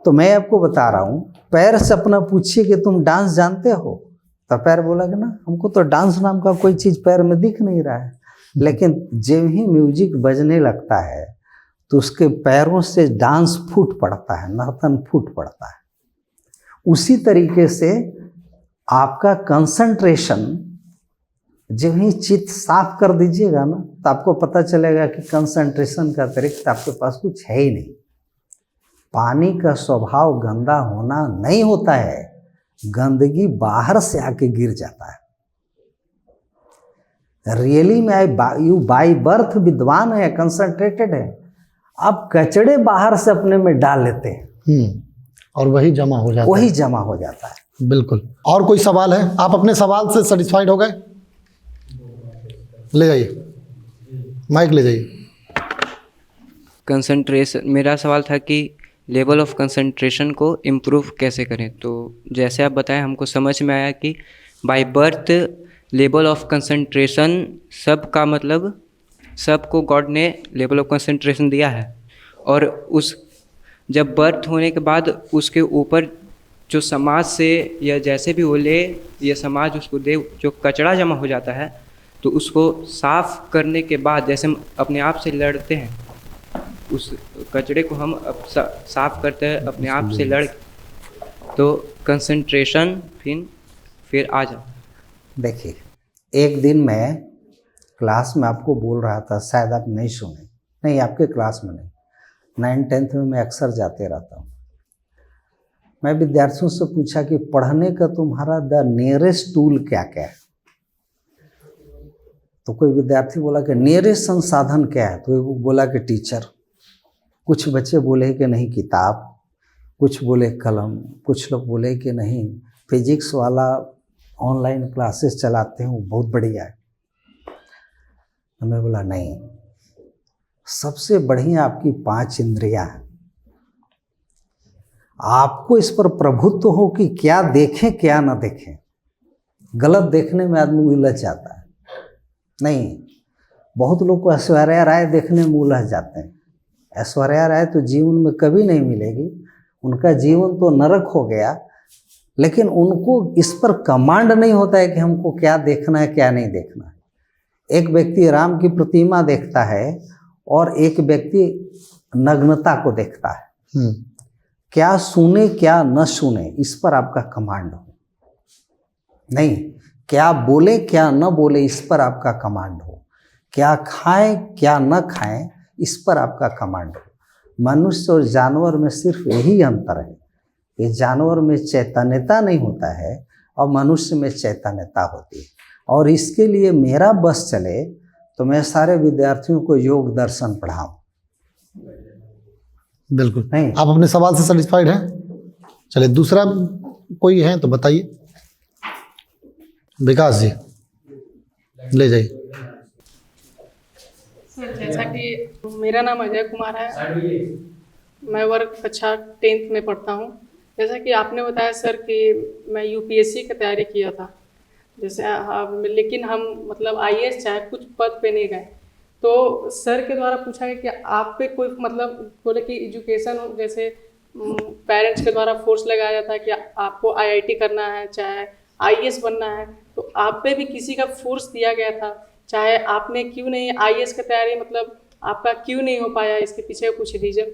तो मैं आपको बता रहा हूँ, पैर से अपना पूछिए कि तुम डांस जानते हो, तो पैर बोला कि ना, हमको तो डांस नाम का कोई चीज़ पैर में दिख नहीं रहा है। लेकिन जब ही म्यूजिक बजने लगता है तो उसके पैरों से डांस फूट पड़ता है, नर्तन फूट पड़ता है। उसी तरीके से आपका कंसंट्रेशन जब ही चित्त साफ कर दीजिएगा ना, तो आपको पता चलेगा कि कंसंट्रेशन का अतिरिक्त आपके पास कुछ है ही नहीं। पानी का स्वभाव गंदा होना नहीं होता है, गंदगी बाहर से आके गिर जाता है। रियली में यू बाय बर्थ विद्वान है, कंसंट्रेटेड है, आप कचड़े बाहर से अपने में डाल लेते हैं और वही जमा हो जाता वही जमा हो जाता है। बिल्कुल। और कोई सवाल है? आप अपने सवाल से सेटिस्फाइड हो गए? ले जाइए, माइक ले जाइए। कंसंट्रेशन, मेरा सवाल था कि लेवल ऑफ कंसंट्रेशन को इम्प्रूव कैसे करें। तो जैसे आप बताएं, हमको समझ में आया कि by birth level of concentration, सबका मतलब सबको गॉड ने लेवल ऑफ कंसंट्रेशन दिया है, और उस जब बर्थ होने के बाद उसके ऊपर जो समाज से या जैसे भी वो ले या समाज उसको दे, जो कचरा जमा हो जाता है तो उसको साफ करने के बाद जैसे हम अपने आप से लड़ते हैं, उस कचरे को हम साफ करते हैं अपने आप से लड़, तो कंसंट्रेशन फिर आ जाता है। देखिए, एक दिन मैं क्लास में आपको बोल रहा था, शायद आप नहीं सुने, नहीं आपके क्लास में नहीं, 9th-10th में मैं अक्सर जाते रहता हूँ। मैं विद्यार्थियों से पूछा कि पढ़ने का तुम्हारा द नियरेस्ट टूल क्या क्या है। तो कोई विद्यार्थी बोला कि नियरेस्ट संसाधन क्या है, तो वो बोला कि टीचर। कुछ बच्चे बोले कि नहीं किताब, कुछ बोले कलम, कुछ लोग बोले कि नहीं फिजिक्स वाला ऑनलाइन क्लासेस चलाते हैं वो बहुत बढ़िया है। तो मैं बोला नहीं, सबसे बढ़िया आपकी 5 इंद्रियां हैं। आपको इस पर प्रभुत्व हो कि क्या देखें क्या ना देखें। गलत देखने में आदमी उलझ जाता है। नहीं, बहुत लोग को ऐश्वर्या राय देखने में उलझ जाते हैं। ऐश्वर्या राय तो जीवन में कभी नहीं मिलेगी, उनका जीवन तो नरक हो गया, लेकिन उनको इस पर कमांड नहीं होता है कि हमको क्या देखना है क्या नहीं देखना है। एक व्यक्ति राम की प्रतिमा देखता है और एक व्यक्ति नग्नता को देखता है। क्या सुने क्या न सुने इस पर आपका कमांड हो, नहीं क्या बोले क्या न बोले इस पर आपका कमांड हो, क्या खाएं क्या न खाएं इस पर आपका कमांड हो। मनुष्य और जानवर में सिर्फ यही अंतर है, ये जानवर में चैतन्यता नहीं होता है और मनुष्य में चैतन्यता होती है। और इसके लिए मेरा बस चले तो मैं सारे विद्यार्थियों को योग दर्शन पढ़ाऊं। बिल्कुल नहीं, आप अपने सवाल से सेटिस्फाइड हैं? चलिए दूसरा कोई है तो बताइए। विकास जी ले जाइए। सर, जैसा कि मेरा नाम अजय कुमार है, मैं वर्ग कक्षा 10th में पढ़ता हूँ। जैसा कि आपने बताया सर कि मैं यूपीएससी की तैयारी किया था, जैसे लेकिन हम मतलब आईएएस चाहे कुछ पद पे नहीं गए, तो सर के द्वारा पूछा गया कि आप पे कोई मतलब बोले कि एजुकेशन जैसे पेरेंट्स के द्वारा फोर्स लगाया जाता है कि आपको आईआईटी करना है चाहे आईएएस बनना है, तो आप पे भी किसी का फोर्स दिया गया था, चाहे आपने क्यों नहीं आईएएस की तैयारी मतलब आपका क्यों नहीं हो पाया, इसके पीछे कुछ रीजन?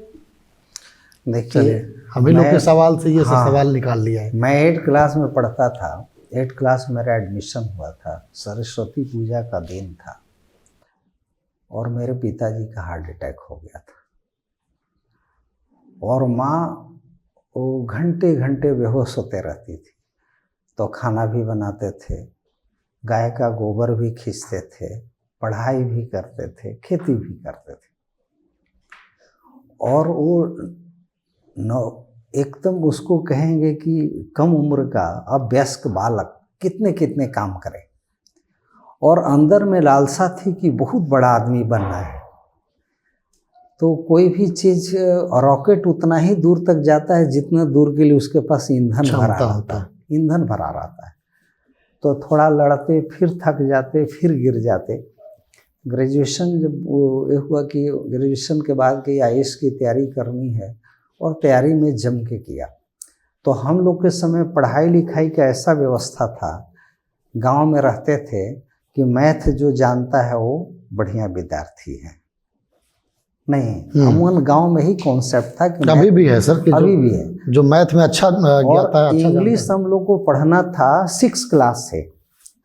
देखिए हम ही लोग के सवाल से ये हाँ, सवाल निकाल लिया है। मैं 8th क्लास में पढ़ता था। 8th क्लास में मेरा एडमिशन हुआ था, सरस्वती पूजा का दिन था और मेरे पिताजी का हार्ट अटैक हो गया था और माँ वो घंटे घंटे बेहोश होते रहती थी। तो खाना भी बनाते थे, गाय का गोबर भी खींचते थे, पढ़ाई भी करते थे, खेती भी करते थे। और वो एकदम उसको कहेंगे कि कम उम्र का अवयस्क बालक कितने कितने काम करे, और अंदर में लालसा थी कि बहुत बड़ा आदमी बनना है। तो कोई भी चीज़, रॉकेट उतना ही दूर तक जाता है जितना दूर के लिए उसके पास ईंधन भरा रहता है, ईंधन भरा रहता है। तो थोड़ा लड़ते, फिर थक जाते, फिर गिर जाते। ग्रेजुएशन जब ये हुआ कि ग्रेजुएशन के बाद कि आईएएस की तैयारी करनी है और तैयारी में जम के किया, तो हम लोग के समय पढ़ाई लिखाई का ऐसा व्यवस्था था, गांव में रहते थे कि मैथ जो जानता है वो बढ़िया विद्यार्थी है। नहीं, अमूमन गांव में ही कॉन्सेप्ट था कि अभी भी है सर कि अभी भी है, जो मैथ में अच्छा ज्ञाता है, अच्छा इंग्लिश हम लोग को पढ़ना था 6th क्लास से।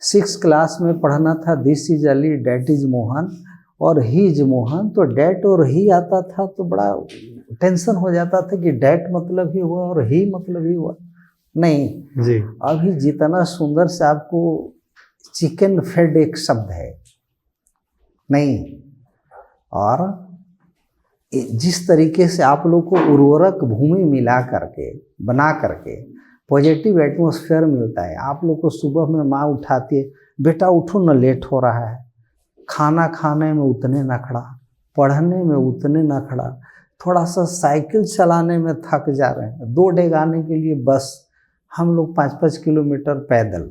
6th क्लास में पढ़ना था this is Ali that is Mohan और ही इज मोहन। तो डैट और ही आता था तो बड़ा टेंशन हो जाता था कि डैट मतलब ही हुआ और ही मतलब ही हुआ। नहीं जी, अभी जितना सुंदर से आपको चिकन फेड एक शब्द है, नहीं, और जिस तरीके से आप लोग को उर्वरक भूमि मिला करके बना करके पॉजिटिव एटमॉस्फेयर मिलता है। आप लोग को सुबह में माँ उठाती है, बेटा उठो न लेट हो रहा है, खाना खाने में उतने ना खड़ा, पढ़ने में उतने ना खड़ा, थोड़ा सा साइकिल चलाने में थक जा रहे हैं, 2 डेग आने के लिए बस हम लोग 5-5 किलोमीटर पैदल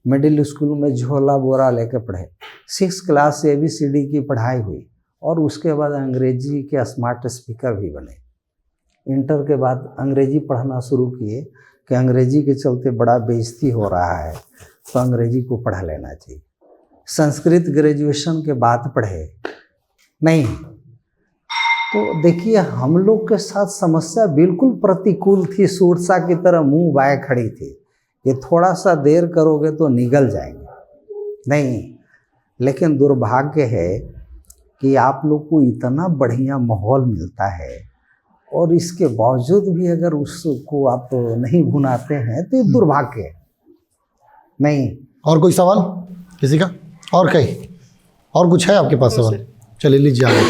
मिडिल स्कूल में झोला बोरा लेके पढ़े। 6th क्लास से ABCD की पढ़ाई हुई और उसके बाद अंग्रेजी के स्मार्ट स्पीकर भी बने। इंटर के बाद अंग्रेजी पढ़ना शुरू किए कि अंग्रेजी के चलते बड़ा बेइज्जती हो रहा है तो अंग्रेजी को पढ़ा लेना चाहिए, संस्कृत ग्रेजुएशन के बाद पढ़े नहीं। तो देखिए हम लोग के साथ समस्या बिल्कुल प्रतिकूल थी, सूरसा की तरह मुंह बाए खड़ी थी, ये थोड़ा सा देर करोगे तो निगल जाएंगे नहीं। लेकिन दुर्भाग्य है कि आप लोग को इतना बढ़िया माहौल मिलता है और इसके बावजूद भी अगर उसको आप नहीं भुनाते हैं तो ये दुर्भाग्य है नहीं। और कोई सवाल किसी का? और कहीं और कुछ है आपके पास सवाल? चलिए लीजिए आगे।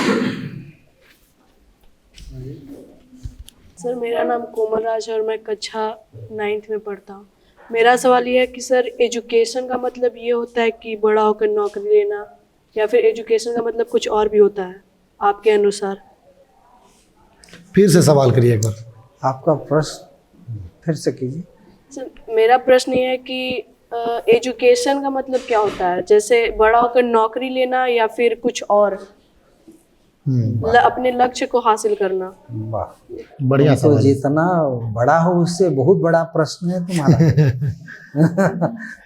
सर मेरा नाम कोमल राज है और मैं कक्षा 9th में पढ़ता हूँ। मेरा सवाल ये है कि सर एजुकेशन का मतलब ये होता है कि बड़ा होकर नौकरी लेना, या फिर एजुकेशन का मतलब कुछ और भी होता है आपके अनुसार? फिर से सवाल करिए एक बार। आपका प्रश्न फिर से कीजिए। सर मेरा प्रश्न ये है कि एजुकेशन का मतलब क्या होता है, जैसे बड़ा होकर नौकरी लेना या फिर कुछ और अपने लक्ष्य को हासिल करना? वाह, बढ़िया तो सवाल। जितना बड़ा हो उससे बहुत बड़ा प्रश्न है तुम्हारा।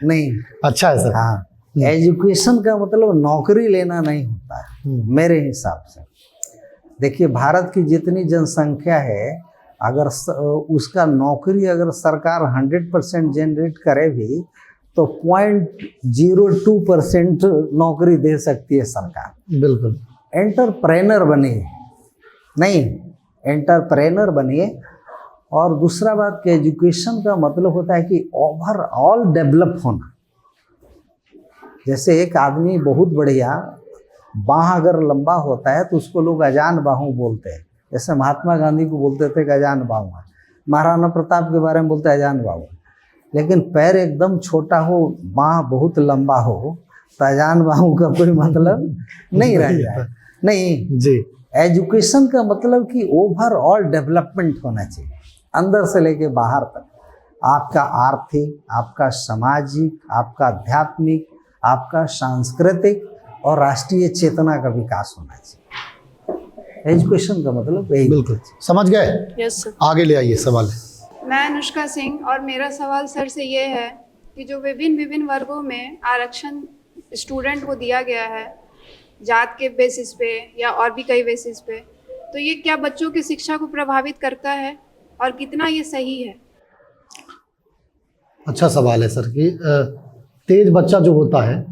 नहीं, अच्छा है सर। हाँ, एजुकेशन का मतलब नौकरी लेना नहीं होता है मेरे हिसाब से। देखिए भारत की जितनी जनसंख्या है, अगर उसका नौकरी अगर सरकार 100% जनरेट करे भी तो 0.02% नौकरी दे सकती है सरकार। बिल्कुल। एंटरप्रेनर बनिए, नहीं एंटरप्रेनर बनिए। और दूसरा बात कि एजुकेशन का मतलब होता है कि ओवरऑल डेवलप होना। जैसे एक आदमी बहुत बढ़िया बाह अगर लंबा होता है तो उसको लोग अजान बाहू बोलते हैं। जैसे महात्मा गांधी को बोलते थे कि अजान बाहू है, महाराणा प्रताप के बारे में बोलते हैं अजान बाहू। लेकिन पैर एकदम छोटा हो, बाह बहुत लंबा हो तो अजान बाहू का कोई मतलब नहीं रह जाए। नहीं जी, एजुकेशन का मतलब कि ओवरऑल डेवलपमेंट होना चाहिए, अंदर से लेके बाहर तक। आपका आर्थिक, आपका सामाजिक, आपका आध्यात्मिक, आपका सांस्कृतिक और राष्ट्रीय चेतना का विकास होना चाहिए। एजुकेशन का मतलब यही। बिल्कुल समझ गए। Yes sir. आगे ले आइए सवाल। मैं अनुष्का सिंह और मेरा सवाल सर से ये है कि जो विभिन्न वर्गों में आरक्षण स्टूडेंट को दिया गया है, जात के बेसिस पे या और भी कई बेसिस पे, तो ये क्या बच्चों की शिक्षा को प्रभावित करता है और कितना ये सही है? अच्छा सवाल है सर कि तेज बच्चा जो होता है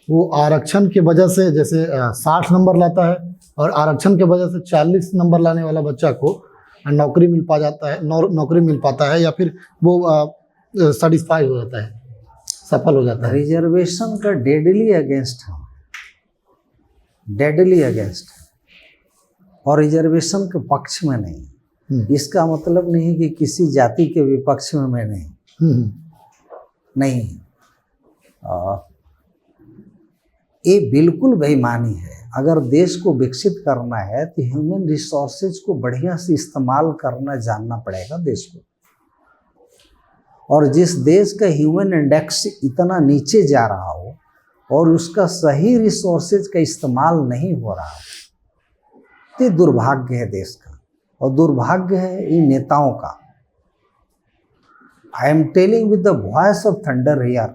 वो आरक्षण की वजह से जैसे 60 नंबर लाता है और आरक्षण की वजह से 40 नंबर लाने वाला बच्चा को नौकरी मिल पा जाता है, नौकरी मिल पाता है या फिर वो सेटिस्फाई हो जाता है, सफल हो जाता है। रिजर्वेशन का डेडली अगेंस्ट है, डेडली अगेंस्ट है, और रिजर्वेशन के पक्ष में नहीं। इसका मतलब नहीं कि किसी जाति के विपक्ष में मैं नहीं। नहीं, ये बिल्कुल बेईमानी है। अगर देश को विकसित करना है तो ह्यूमन रिसोर्सेज को बढ़िया से इस्तेमाल करना जानना पड़ेगा देश को। और जिस देश का ह्यूमन इंडेक्स इतना नीचे जा रहा हो और उसका सही रिसोर्सेज का इस्तेमाल नहीं हो रहा हो, तो दुर्भाग्य है देश का और दुर्भाग्य है इन नेताओं का। I am telling with the voice of thunder here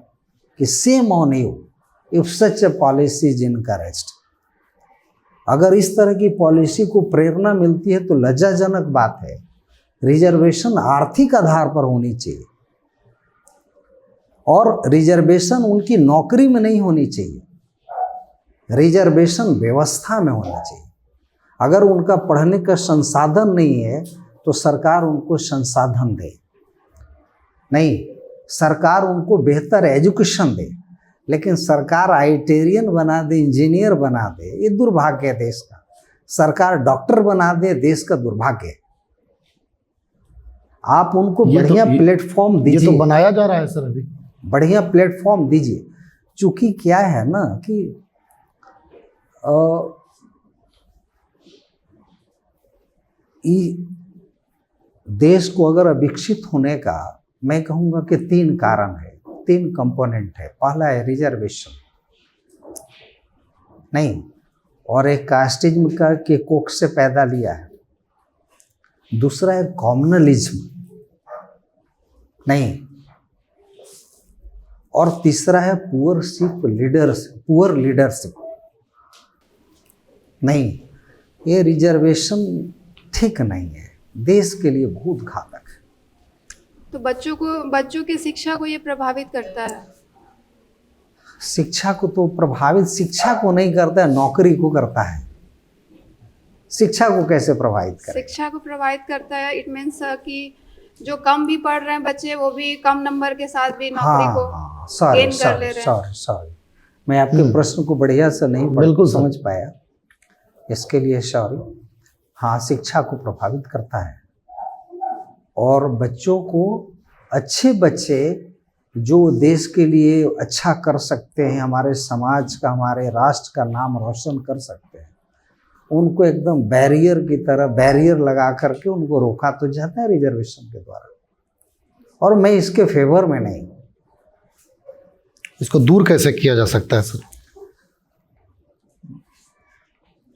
कि shame on you if such a policy is encouraged. अगर इस तरह की पॉलिसी को प्रेरणा मिलती है तो लज्जाजनक बात है। रिजर्वेशन आर्थिक आधार पर होनी चाहिए और रिजर्वेशन उनकी नौकरी में नहीं होनी चाहिए, रिजर्वेशन व्यवस्था में होना चाहिए। अगर उनका पढ़ने का संसाधन नहीं है तो सरकार उनको संसाधन दे, नहीं सरकार उनको बेहतर एजुकेशन दे। लेकिन सरकार आईटेरियन बना दे, इंजीनियर बना दे, ये दुर्भाग्य है देश का। सरकार डॉक्टर बना दे, देश का दुर्भाग्य है। आप उनको बढ़िया प्लेटफॉर्म दीजिए। ये तो बनाया जा रहा है सर, अभी बढ़िया प्लेटफॉर्म दीजिए। चूंकि क्या है ना कि देश को अगर विकसित होने का मैं कहूँगा कि 3 कारण है, 3 कंपोनेंट है। पहला है रिजर्वेशन, नहीं, और एक कास्टिज्म का के कोख से पैदा लिया है। दूसरा है कॉम्युनलिज्म, नहीं। और तीसरा है पुअर लीडरशिप। नहीं, ये रिजर्वेशन ठीक नहीं है, देश के लिए बहुत घातक है। तो बच्चों की शिक्षा को ये प्रभावित करता है। शिक्षा को तो प्रभावित, शिक्षा को नहीं करता है, नौकरी को करता है। शिक्षा को कैसे प्रभावित करे? शिक्षा को प्रभावित करता है, इट मीन्स कि जो कम भी पढ़ रहे हैं बच्चे वो भी कम नंबर के साथ भी नौकरी को गेन कर ले रहे हैं। सॉरी, मैं आपके प्रश्न को बढ़िया से नहीं बिल्कुल समझ पाया, इसके लिए सॉरी। हाँ, शिक्षा को प्रभावित करता है और बच्चों को, अच्छे बच्चे जो देश के लिए अच्छा कर सकते हैं, हमारे समाज का, हमारे राष्ट्र का नाम रोशन कर सकते हैं, उनको एकदम बैरियर लगा करके उनको रोका तो जाता है रिजर्वेशन के द्वारा। और मैं इसके फेवर में नहीं। इसको दूर कैसे किया जा सकता है सर?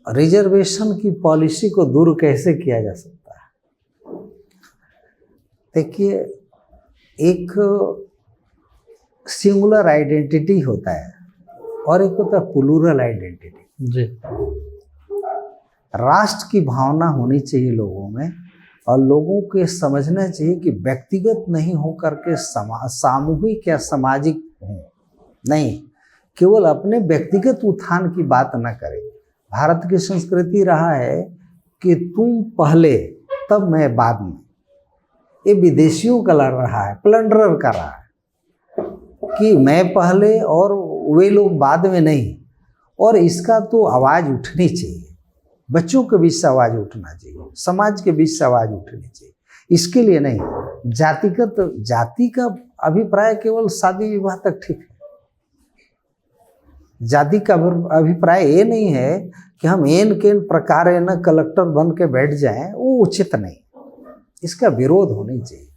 रिजर्वेशन की पॉलिसी को दूर कैसे किया जा सकता है? देखिए, एक सिंगुलर आइडेंटिटी होता है और एक होता है प्लूरल आइडेंटिटी। जी। राष्ट्र की भावना होनी चाहिए लोगों में, और लोगों के समझना चाहिए कि व्यक्तिगत नहीं हो करके सामूहिक या सामाजिक हो, नहीं केवल अपने व्यक्तिगत उत्थान की बात न करें। भारत की संस्कृति रहा है कि तुम पहले तब मैं बाद में। ये विदेशियों का लड़ रहा है, प्लंडरर का रहा है कि मैं पहले और वे लोग बाद में नहीं। और इसका तो आवाज़ उठनी चाहिए, बच्चों के बीच से आवाज़ उठना चाहिए, समाज के बीच से आवाज़ उठनी चाहिए। इसके लिए नहीं, जाति का अभिप्राय केवल शादी विवाह तक ठीक है। जाति का अभिप्राय ये नहीं है कि हम एन केन प्रकार न कलेक्टर बन के बैठ जाएं, वो उचित नहीं। इसका विरोध होनी चाहिए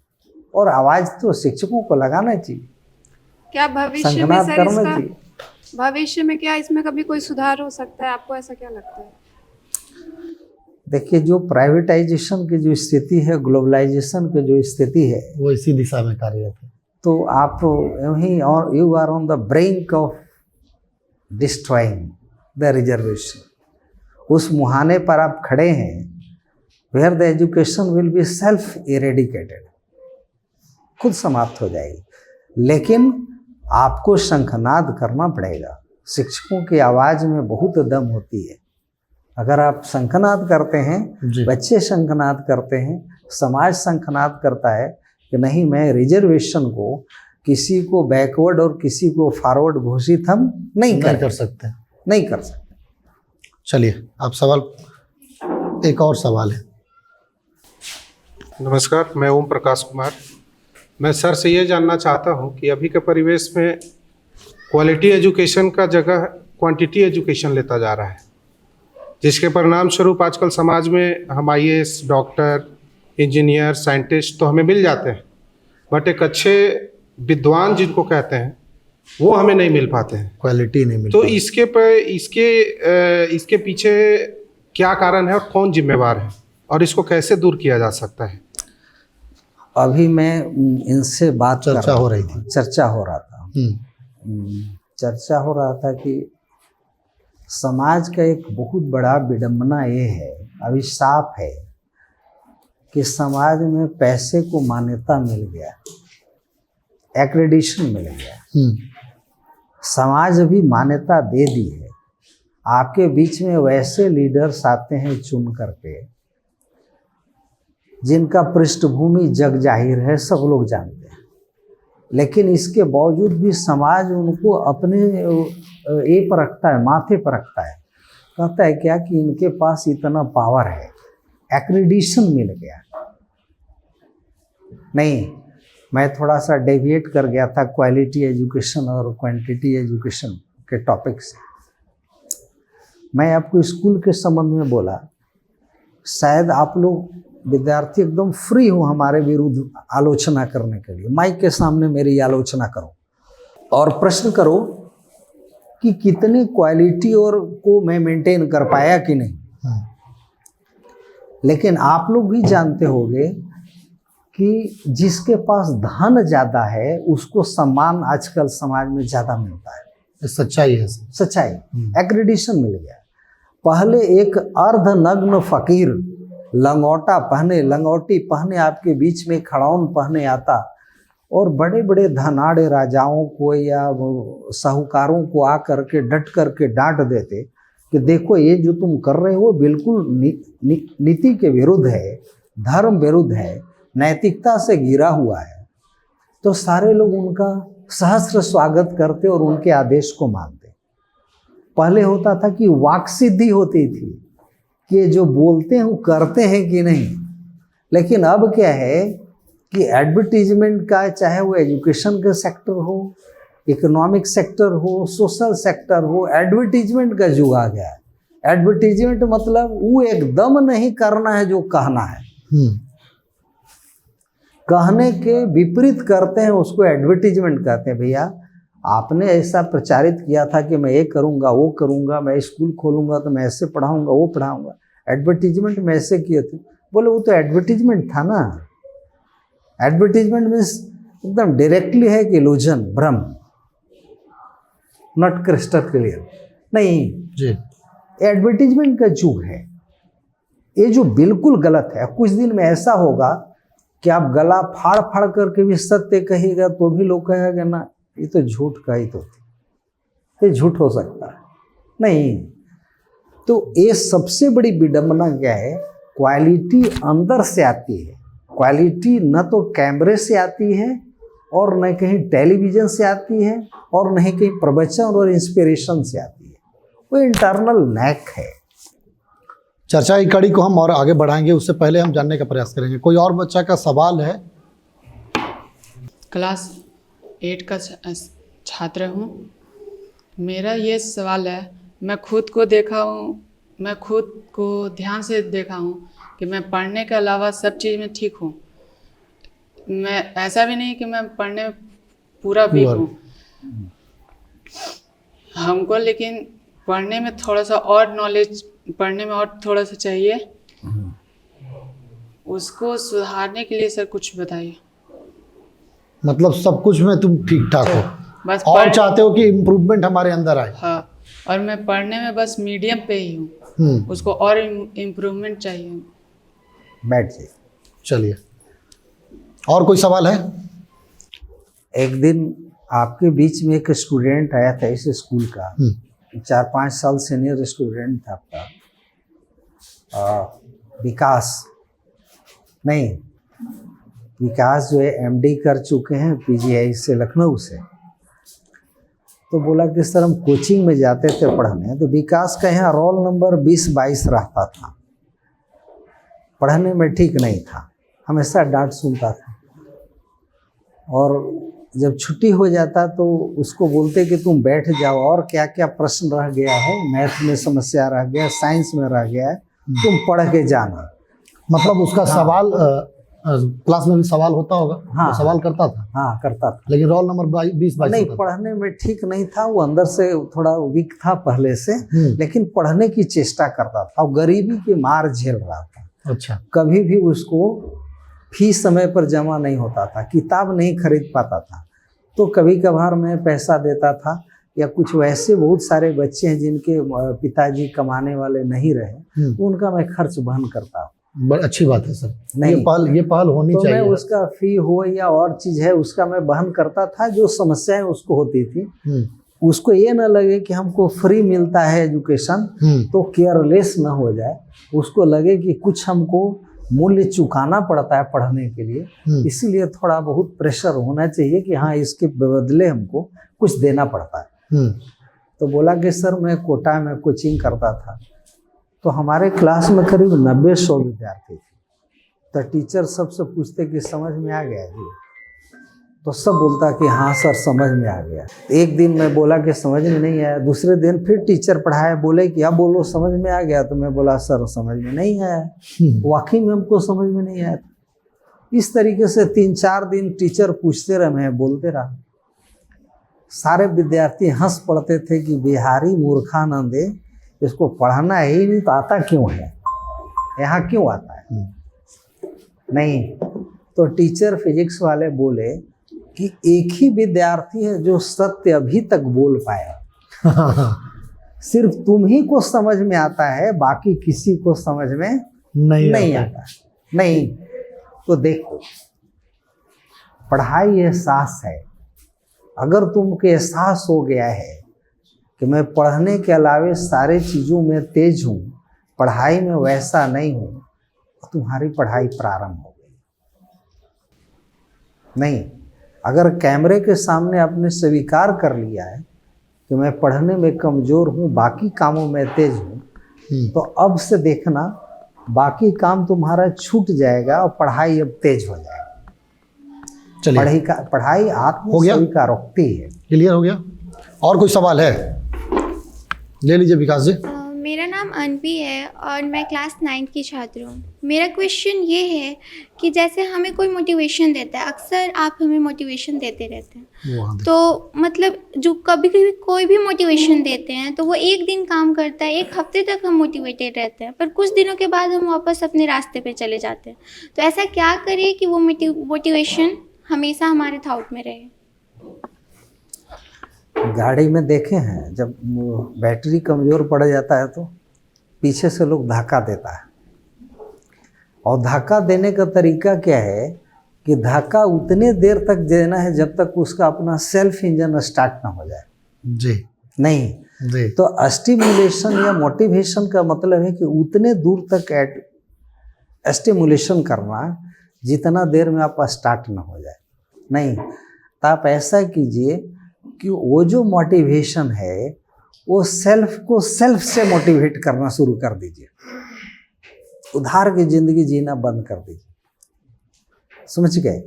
और आवाज़ तो शिक्षकों को लगाना चाहिए। क्या भविष्य में सर इसका, भविष्य में क्या इसमें कभी कोई सुधार हो सकता है? आपको ऐसा क्या लगता है? देखिए, जो प्राइवेटाइजेशन की जो स्थिति है, ग्लोबलाइजेशन की जो स्थिति है, वो इसी दिशा में कार्यरत है। तो आप यहीं, और you are on the brink of destroying the reservation. उस मुहाने पर आप खड़े हैं where the education will be self eradicated, खुद समाप्त हो जाएगी। लेकिन आपको शंखनाद करना पड़ेगा। शिक्षकों की आवाज़ में बहुत दम होती है। अगर आप शंखनाद करते हैं, बच्चे शंखनाद करते हैं, समाज शंखनाद करता है कि नहीं, मैं रिजर्वेशन को किसी को बैकवर्ड और किसी को फॉरवर्ड घोषित हम नहीं कर सकते। चलिए, आप सवाल, एक और सवाल है। नमस्कार, मैं ओम प्रकाश कुमार। मैं सर से ये जानना चाहता हूँ कि अभी के परिवेश में क्वालिटी एजुकेशन का जगह क्वांटिटी एजुकेशन लेता जा रहा है, जिसके परिणाम स्वरूप आजकल समाज में हम IAS, डॉक्टर, इंजीनियर, साइंटिस्ट तो हमें मिल जाते हैं, बट एक अच्छे विद्वान जिनको कहते हैं वो हमें नहीं मिल पाते हैं, क्वालिटी नहीं मिल तो इसके पीछे क्या कारण है और कौन जिम्मेवार है और इसको कैसे दूर किया जा सकता है? अभी मैं इनसे चर्चा हो रही थी। चर्चा हो रहा था कि समाज का एक बहुत बड़ा विडंबना ये है, अभिशाप है कि समाज में पैसे को मान्यता मिल गया, एक्रेडिशन मिल गया। समाज अभी मान्यता दे दी है। आपके बीच में वैसे लीडर्स आते हैं चुन करके जिनका पृष्ठभूमि जग जाहिर है, सब लोग जानते हैं, लेकिन इसके बावजूद भी समाज उनको अपने ये पर रखता है, माथे पर रखता है। कहता है क्या कि इनके पास इतना पावर है, एक्रेडिशन मिल गया। नहीं, मैं थोड़ा सा डेविएट कर गया था क्वालिटी एजुकेशन और क्वांटिटी एजुकेशन के टॉपिक से। मैं आपको स्कूल के संबंध में बोला, शायद आप लोग विद्यार्थी एकदम फ्री हो हमारे विरुद्ध आलोचना करने के लिए। माइक के सामने मेरी आलोचना करो और प्रश्न करो कि कितनी क्वालिटी और को मैं मेंटेन कर पाया कि नहीं। लेकिन आप लोग भी जानते होंगे कि जिसके पास धन ज़्यादा है उसको सम्मान आजकल समाज में ज़्यादा मिलता है। ये सच्चाई है सर। सच्चाई, एक्रेडिशन मिल गया। पहले एक अर्धनग्न फकीर लंगोटी पहने आपके बीच में खड़ाउन पहने आता और बड़े बड़े धनाढ़ राजाओं को या साहूकारों को आकर के डट करके डांट देते कि देखो ये जो तुम कर रहे हो बिल्कुल नीति के विरुद्ध है, धर्म विरुद्ध है, नैतिकता से घिरा हुआ है। तो सारे लोग उनका सहस्र स्वागत करते और उनके आदेश को मानते। पहले होता था कि वाक सिद्धि होती थी कि जो बोलते हैं वो करते हैं कि नहीं। लेकिन अब क्या है कि एडवर्टीजमेंट का, चाहे वो एजुकेशन का सेक्टर हो, इकोनॉमिक सेक्टर हो, सोशल सेक्टर हो, एडवर्टीजमेंट का युग आ गया है। एडवर्टीजमेंट मतलब वो एकदम नहीं करना है जो कहना है, कहने के विपरीत करते हैं, उसको एडवर्टीजमेंट कहते हैं। भैया आपने ऐसा प्रचारित किया था कि मैं ये करूँगा वो करूँगा, मैं स्कूल खोलूँगा तो मैं ऐसे पढ़ाऊँगा वो पढ़ाऊँगा, एडवर्टीजमेंट में ऐसे किए थे। बोले वो तो एडवर्टीजमेंट था ना। एडवर्टीजमेंट मीन्स एकदम डायरेक्टली है कि इल्यूजन, भ्रम, नॉट क्रिस्टल क्लियर नहीं जी। एडवर्टीजमेंट का युग है ये, जो बिल्कुल गलत है। कुछ दिन में ऐसा होगा कि आप गला फाड़ फाड़ करके भी सत्य कहिएगा तो भी लोग कहेगा ना ये तो झूठ का ही तो थी, ये झूठ हो सकता है नहीं। तो ये सबसे बड़ी विडंबना क्या है, क्वालिटी अंदर से आती है। क्वालिटी न तो कैमरे से आती है और न कहीं टेलीविज़न से आती है और न ही कहीं प्रवचन और इंस्पिरेशन से आती है, वो इंटरनल नैक है। चर्चा की कड़ी को हम और आगे बढ़ाएंगे, उससे पहले हम जानने का प्रयास करेंगे। कोई और बच्चा का सवाल है? क्लास 8 का छात्र हूँ। मेरा ये सवाल है, मैं खुद को देखा हूँ, मैं खुद को ध्यान से देखा हूँ कि मैं पढ़ने के अलावा सब चीज़ में ठीक हूँ। मैं ऐसा भी नहीं कि मैं पढ़ने में पूरा वीक हूँ हमको, लेकिन पढ़ने में थोड़ा सा और नॉलेज, पढ़ने में और थोड़ा सा चाहिए। उसको सुधारने के लिए सर कुछ बताइए। मतलब सब कुछ में तुम ठीक ठाक हो, बस और चाहते हो कि इम्प्रूवमेंट हमारे अंदर आए। हाँ, और मैं पढ़ने में बस मीडियम पे ही हूँ, उसको और इम्प्रूवमेंट चाहिए। बैठ जाइए। चलिए, और कोई सवाल है? एक दिन आपके बीच में एक स्टूडेंट आया था इस स्कूल का, 4-5 साल सीनियर स्टूडेंट था आपका, विकास जो है MD कर चुके हैं PGI से, लखनऊ से। तो बोला कि सर हम कोचिंग में जाते थे पढ़ने, तो विकास का यहाँ रोल नंबर 20-22 रहता था, पढ़ने में ठीक नहीं था, हमेशा डांट सुनता था। और जब छुट्टी हो जाता तो उसको बोलते कि तुम बैठ जाओ, और क्या क्या प्रश्न रह गया है, मैथ में समस्या रह गया, साइंस में रह गया है, तुम पढ़ के जाना। मतलब उसका सवाल क्लास में भी सवाल होता होगा? हाँ, वो सवाल करता था? हाँ करता था, लेकिन रोल नंबर 20-22 नहीं, पढ़ने में ठीक नहीं था, वो अंदर से थोड़ा वीक था पहले से, लेकिन पढ़ने की चेष्टा करता था। और गरीबी की मार झेल रहा था। अच्छा। कभी भी उसको फीस समय पर जमा नहीं होता था, किताब नहीं खरीद पाता था। तो कभी कभार मैं पैसा देता था, या कुछ वैसे बहुत सारे बच्चे हैं जिनके पिताजी कमाने वाले नहीं रहे, उनका मैं खर्च वहन करता। बड़ी अच्छी बात है सर, नहीं, ये पहल होनी तो चाहिए। मैं उसका फी हो या और चीज़ है उसका मैं वहन करता था। जो समस्याएं उसको होती थी, उसको ये ना लगे कि हमको फ्री मिलता है एजुकेशन तो केयरलेस ना हो जाए, उसको लगे कि कुछ हमको मूल्य चुकाना पड़ता है पढ़ने के लिए, इसीलिए थोड़ा बहुत प्रेशर होना चाहिए कि हाँ इसके बदले हमको कुछ देना पड़ता है। तो बोला कि सर मैं कोटा में कोचिंग करता था, तो हमारे क्लास में करीब 90-100 विद्यार्थी थे। तो टीचर सबसे पूछते कि समझ में आ गया जी, तो सब बोलता कि हाँ सर समझ में आ गया। एक दिन मैं बोला कि समझ में नहीं आया, दूसरे दिन फिर टीचर पढ़ाया, बोले कि अब बोलो समझ में आ गया। तो मैं बोला सर समझ में नहीं आया, वाकई में हमको समझ में नहीं आया। इस तरीके से 3-4 दिन टीचर पूछते रहे, मैं बोलते रहा। सारे विद्यार्थी हंस पड़ते थे कि बिहारी मूर्खानंद, इसको पढ़ना ही नहीं तो आता क्यों है, यहाँ क्यों आता है। नहीं, तो टीचर फिजिक्स वाले बोले कि एक ही विद्यार्थी है जो सत्य अभी तक बोल पाया, सिर्फ तुम ही को समझ में आता है, बाकी किसी को समझ में नहीं आता। नहीं तो देखो, पढ़ाई एहसास है। अगर तुमको एहसास हो गया है कि मैं पढ़ने के अलावे सारे चीज़ों में तेज हूँ, पढ़ाई में वैसा नहीं हूँ, तो तुम्हारी पढ़ाई प्रारंभ हो गई। नहीं, अगर कैमरे के सामने आपने स्वीकार कर लिया है कि मैं पढ़ने में कमज़ोर हूँ, बाकी कामों में तेज हूँ, तो अब से देखना बाकी काम तुम्हारा छूट जाएगा और पढ़ाई अब तेज हो जाएगी। चलिए, पढ़ाई आत्म स्वीकारोक्ति है। क्लियर हो गया? और कोई सवाल है? ले लीजिए विकास जी। मेरा नाम अनवी है और मैं क्लास 9 की छात्र हूँ। मेरा क्वेश्चन ये है कि जैसे हमें कोई मोटिवेशन देता है, अक्सर आप हमें मोटिवेशन देते रहते हैं, तो मतलब जो कभी कभी कोई भी मोटिवेशन देते हैं तो वो एक दिन काम करता है, एक हफ्ते तक हम मोटिवेटेड रहते हैं, पर कुछ दिनों के बाद हम वापस अपने रास्ते पे चले जाते हैं। तो ऐसा क्या करें कि वो मोटिवेशन हमेशा हमारे थॉट में रहे? गाड़ी में देखे हैं, जब बैटरी कमज़ोर पड़ जाता है तो पीछे से लोग धक्का देता है, और धक्का देने का तरीका क्या है कि धक्का उतने देर तक देना है जब तक उसका अपना सेल्फ इंजन स्टार्ट ना हो जाए। जी नहीं जी। तो स्टिमुलेशन या मोटिवेशन का मतलब है कि उतने दूर तक स्टिमुलेशन करना जितना देर में आप स्टार्ट ना हो जाए। नहीं, तो आप ऐसा कीजिए कि वो जो मोटिवेशन है वो सेल्फ को सेल्फ से मोटिवेट करना शुरू कर दीजिए। उधार की जिंदगी जीना बंद कर दीजिए। समझ गए?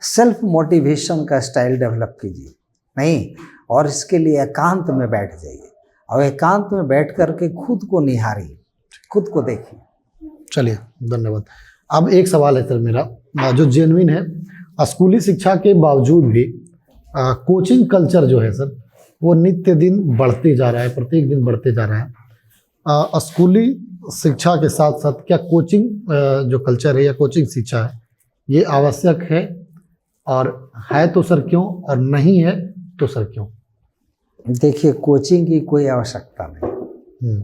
सेल्फ मोटिवेशन का स्टाइल डेवलप कीजिए। नहीं, और इसके लिए एकांत में बैठ जाइए और एकांत में बैठ करके खुद को निहारिए, खुद को देखिए। चलिए, धन्यवाद। अब एक सवाल है सर मेरा, जो जेन्युइन है। स्कूली शिक्षा के बावजूद भी कोचिंग कल्चर जो है सर, वो नित्य दिन बढ़ते जा रहा है, प्रत्येक दिन बढ़ते जा रहा है। स्कूली शिक्षा के साथ साथ क्या कोचिंग जो कल्चर है या कोचिंग शिक्षा है, ये आवश्यक है? और है तो सर क्यों, और नहीं है तो सर क्यों? देखिए, कोचिंग की कोई आवश्यकता नहीं।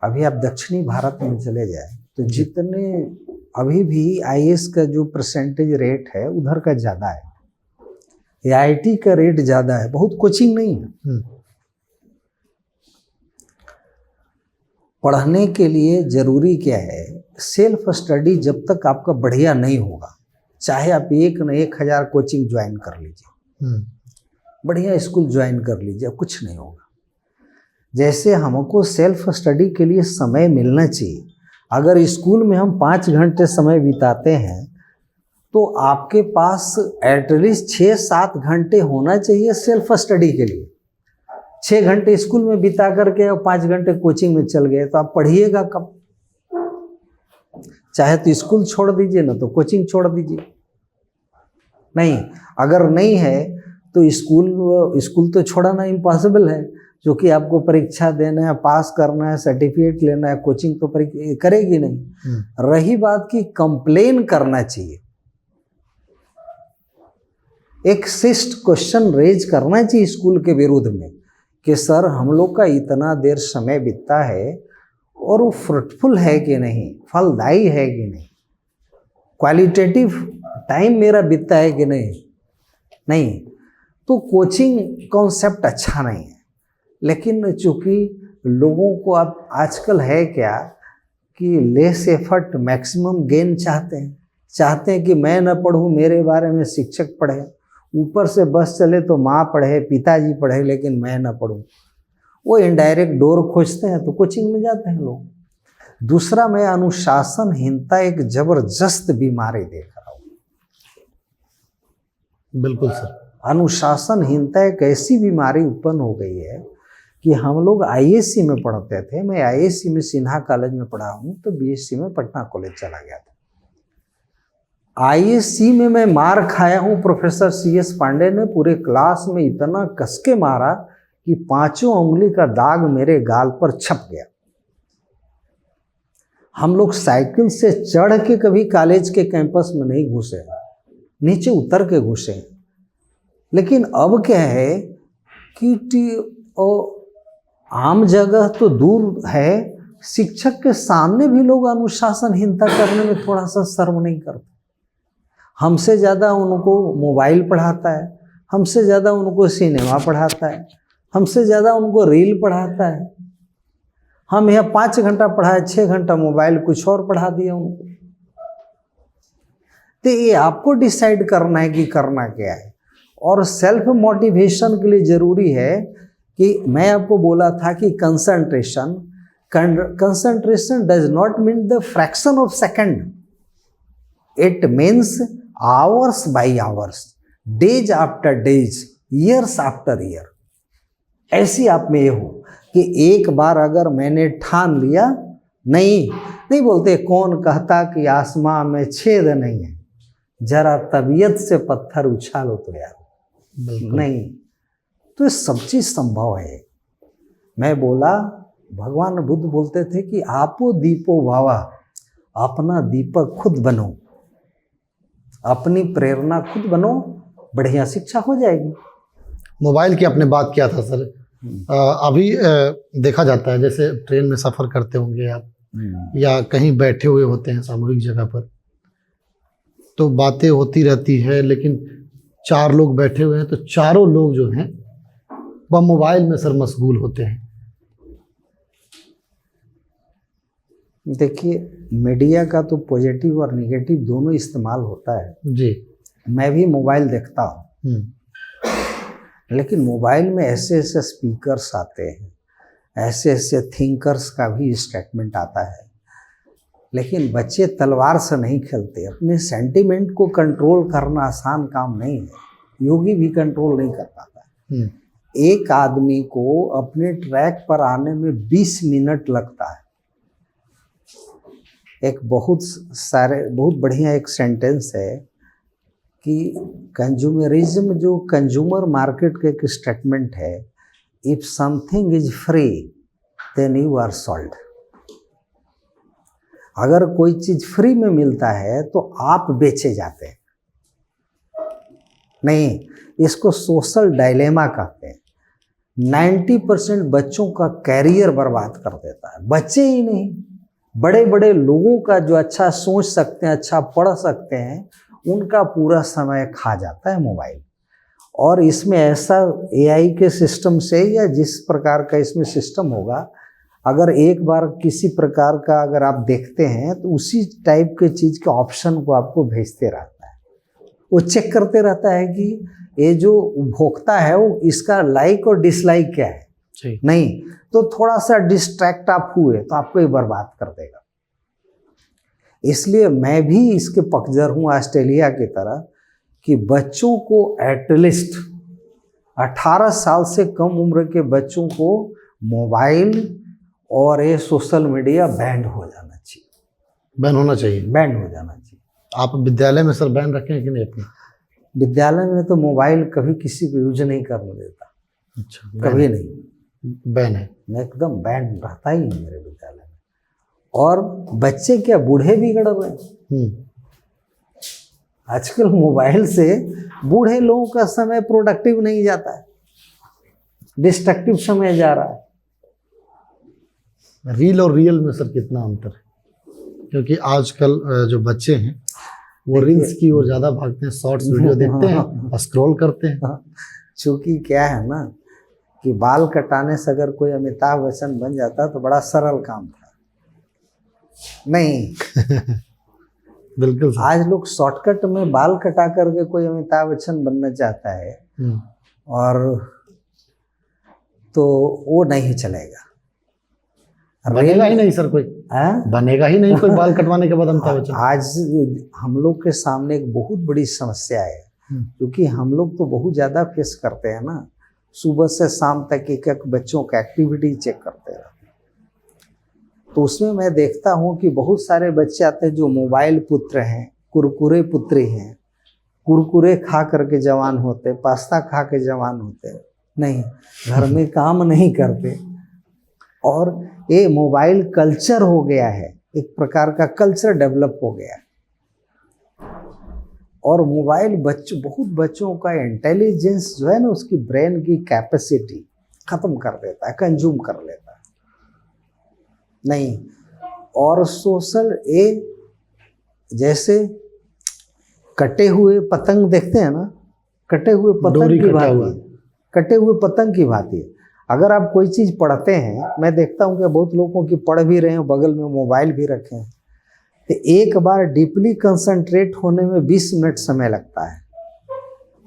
अभी आप दक्षिणी भारत में चले जाए तो जितने अभी भी आईएएस का जो परसेंटेज रेट है उधर का ज़्यादा है, आईआईटी का रेट ज़्यादा है, बहुत कोचिंग नहीं है। पढ़ने के लिए ज़रूरी क्या है? सेल्फ स्टडी जब तक आपका बढ़िया नहीं होगा, चाहे आप 1,000 कोचिंग ज्वाइन कर लीजिए, बढ़िया स्कूल ज्वाइन कर लीजिए, कुछ नहीं होगा। जैसे हमको सेल्फ स्टडी के लिए समय मिलना चाहिए। अगर स्कूल में हम 5 घंटे समय बिताते हैं तो आपके पास एटलीस्ट 6-7 घंटे होना चाहिए सेल्फ स्टडी के लिए। 6 घंटे स्कूल में बिता करके और 5 घंटे कोचिंग में चल गए तो आप पढ़िएगा कब? चाहे तो स्कूल छोड़ दीजिए, ना तो कोचिंग छोड़ दीजिए। नहीं, अगर नहीं है तो स्कूल तो छोड़ना इम्पॉसिबल है, क्योंकि आपको परीक्षा देना है, पास करना है, सर्टिफिकेट लेना है, कोचिंग तो करेगी नहीं। रही बात की कंप्लेन करना चाहिए, एक शिष्ट क्वेश्चन रेज करना चाहिए स्कूल के विरुद्ध में कि सर हम लोग का इतना देर समय बीतता है और वो फ्रूटफुल है कि नहीं, फलदायी है कि नहीं, क्वालिटेटिव टाइम मेरा बीतता है कि नहीं। तो कोचिंग कॉन्सेप्ट अच्छा नहीं है, लेकिन चूँकि लोगों को अब आजकल है क्या कि लेस एफर्ट मैक्सिमम गेन चाहते हैं कि मैं न पढ़ूं, मेरे बारे में शिक्षक पढ़े, ऊपर से बस चले तो माँ पढ़े, पिताजी पढ़े, लेकिन मैं न पढ़ूं। वो इनडायरेक्ट डोर खोजते हैं तो कोचिंग में जाते हैं लोग। दूसरा, मैं अनुशासनहीनता एक जबरदस्त बीमारी देख रहा हूँ। बिल्कुल सर, अनुशासनहीनता एक ऐसी बीमारी उत्पन्न हो गई है कि हम लोग आईएससी में पढ़ते थे। मैं आईएससी में सिन्हा कॉलेज में पढ़ा हूँ, तो बीएससी में पटना कॉलेज चला गया था। आईएससी में मैं मार खाया हूँ। प्रोफेसर CS पांडे ने पूरे क्लास में इतना कस के मारा कि 5 उंगली का दाग मेरे गाल पर छप गया। हम लोग साइकिल से चढ़ के कभी कॉलेज के कैंपस में नहीं घुसे, नीचे उतर के घुसे। लेकिन अब क्या है कि आम जगह तो दूर है, शिक्षक के सामने भी लोग अनुशासनहीनता करने में थोड़ा सा शर्म नहीं करते। हमसे ज़्यादा उनको मोबाइल पढ़ाता है, हमसे ज़्यादा उनको सिनेमा पढ़ाता है, हमसे ज़्यादा उनको रील पढ़ाता है। हम यहाँ 5 घंटा पढ़ाए, 6 घंटा मोबाइल कुछ और पढ़ा दिया उनको। तो ये आपको डिसाइड करना है कि करना क्या है। और सेल्फ मोटिवेशन के लिए ज़रूरी है कि मैं आपको बोला था कि concentration does not mean the fraction of second, it means hours by hours, days after days, years after year. ऐसी आप में ये हो कि एक बार अगर मैंने ठान लिया, नहीं बोलते कौन कहता कि आसमां में छेद नहीं है, जरा तबीयत से पत्थर उछालो तो यार, नहीं। तो ये सब चीज संभव है। मैं बोला, भगवान बुद्ध बोलते थे कि आपो दीपो भावा, अपना दीपक खुद बनो, अपनी प्रेरणा खुद बनो, बढ़िया शिक्षा हो जाएगी। मोबाइल की आपने बात किया था सर, अभी देखा जाता है जैसे ट्रेन में सफ़र करते होंगे आप, या कहीं बैठे हुए होते हैं सामूहिक जगह पर, तो बातें होती रहती है, लेकिन 4 लोग बैठे हुए हैं तो चारों लोग जो हैं वह मोबाइल में सर मशगूल होते हैं। देखिए, मीडिया का तो पॉजिटिव और नेगेटिव दोनों इस्तेमाल होता है जी। मैं भी मोबाइल देखता हूँ, लेकिन मोबाइल में ऐसे ऐसे स्पीकर्स आते हैं, ऐसे ऐसे थिंकर्स का भी स्टेटमेंट आता है। लेकिन बच्चे तलवार से नहीं खेलते। अपने सेंटिमेंट को कंट्रोल करना आसान काम नहीं है, योगी भी कंट्रोल नहीं कर पाता। एक आदमी को अपने ट्रैक पर आने में 20 मिनट लगता है। एक बहुत बढ़िया एक सेंटेंस है कि कंज्यूमरिज्म, जो कंज्यूमर मार्केट का एक स्टेटमेंट है, if something is free then you are sold. अगर कोई चीज फ्री में मिलता है तो आप बेचे जाते हैं। नहीं, इसको सोशल डायलेमा कहते हैं। 90% बच्चों का कैरियर बर्बाद कर देता है। बच्चे ही नहीं, बड़े बड़े लोगों का जो अच्छा सोच सकते हैं, अच्छा पढ़ सकते हैं, उनका पूरा समय खा जाता है मोबाइल। और इसमें ऐसा AI के सिस्टम से, या जिस प्रकार का इसमें सिस्टम होगा, अगर एक बार किसी प्रकार का अगर आप देखते हैं तो उसी टाइप के चीज़ के ऑप्शन को आपको भेजते रहता है। वो चेक करते रहता है कि ये जो उपभोक्ता है वो इसका लाइक और डिसलाइक क्या है। नहीं तो थोड़ा सा डिस्ट्रैक्ट आप हुए तो आपको ये बर्बाद कर देगा। इसलिए मैं भी इसके पक्षधर हूँ ऑस्ट्रेलिया की तरह कि बच्चों को एटलीस्ट 18 साल से कम उम्र के बच्चों को मोबाइल और ये सोशल मीडिया बैन हो जाना चाहिए। बैन होना चाहिए, बैन हो जाना चाहिए। आप विद्यालय में सर बैन रखें कि नहीं अपने? विद्यालय में तो मोबाइल कभी किसी को यूज नहीं करने देता। अच्छा, कभी नहीं, बैन है। एकदम बैन रहता ही है मेरे विद्यालय में। और बच्चे क्या, बूढ़े बिगड़ रहे हैं। आजकल मोबाइल से बूढ़े लोगों का समय प्रोडक्टिव नहीं जाता है, डिस्ट्रक्टिव समय जा रहा है। रील और रियल में सर कितना अंतर है? क्योंकि आजकल जो बच्चे हैं वो रील्स की ओर ज़्यादा भागते हैं, शॉर्ट्स वीडियो देखते हैं, स्क्रॉल करते हैं। चूँकि क्या है ना कि बाल कटाने से अगर कोई अमिताभ बच्चन बन जाता तो बड़ा सरल काम था। नहीं बिल्कुल सर। आज लोग शॉर्टकट में बाल कटा करके कोई अमिताभ बच्चन बनना चाहता है, और तो वो नहीं चलेगा। बनेगा ही नहीं सर कोई, बनेगा ही नहीं कोई बाल कटवाने के बाद अमिताभ बच्चन। आज हम लोग के सामने एक बहुत बड़ी समस्या है, क्योंकि हम लोग तो बहुत ज़्यादा फेस करते हैं ना, सुबह से शाम तक एक एक बच्चों का एक्टिविटी चेक करते हैं। तो उसमें मैं देखता हूँ कि बहुत सारे बच्चे आते हैं जो मोबाइल पुत्र हैं, कुरकुरे पुत्री हैं, कुरकुरे खा करके जवान होते, पास्ता खा के जवान होते, नहीं घर में काम नहीं करते। और ये मोबाइल कल्चर हो गया है एक प्रकार का कल्चर डेवलप हो गया। और मोबाइल बहुत बच्चों का इंटेलिजेंस जो है ना, उसकी ब्रेन की कैपेसिटी खत्म कर देता है, कंज्यूम कर लेता है। नहीं, और सोशल जैसे कटे हुए पतंग देखते हैं ना, कटे हुए पतंग की भांति, कटे हुए पतंग की भांति अगर आप कोई चीज़ पढ़ते हैं, मैं देखता हूँ कि बहुत लोगों की पढ़ भी रहे हैं, बगल में मोबाइल भी रखे हैं, तो एक बार डीपली कंसंट्रेट होने में 20 मिनट समय लगता है।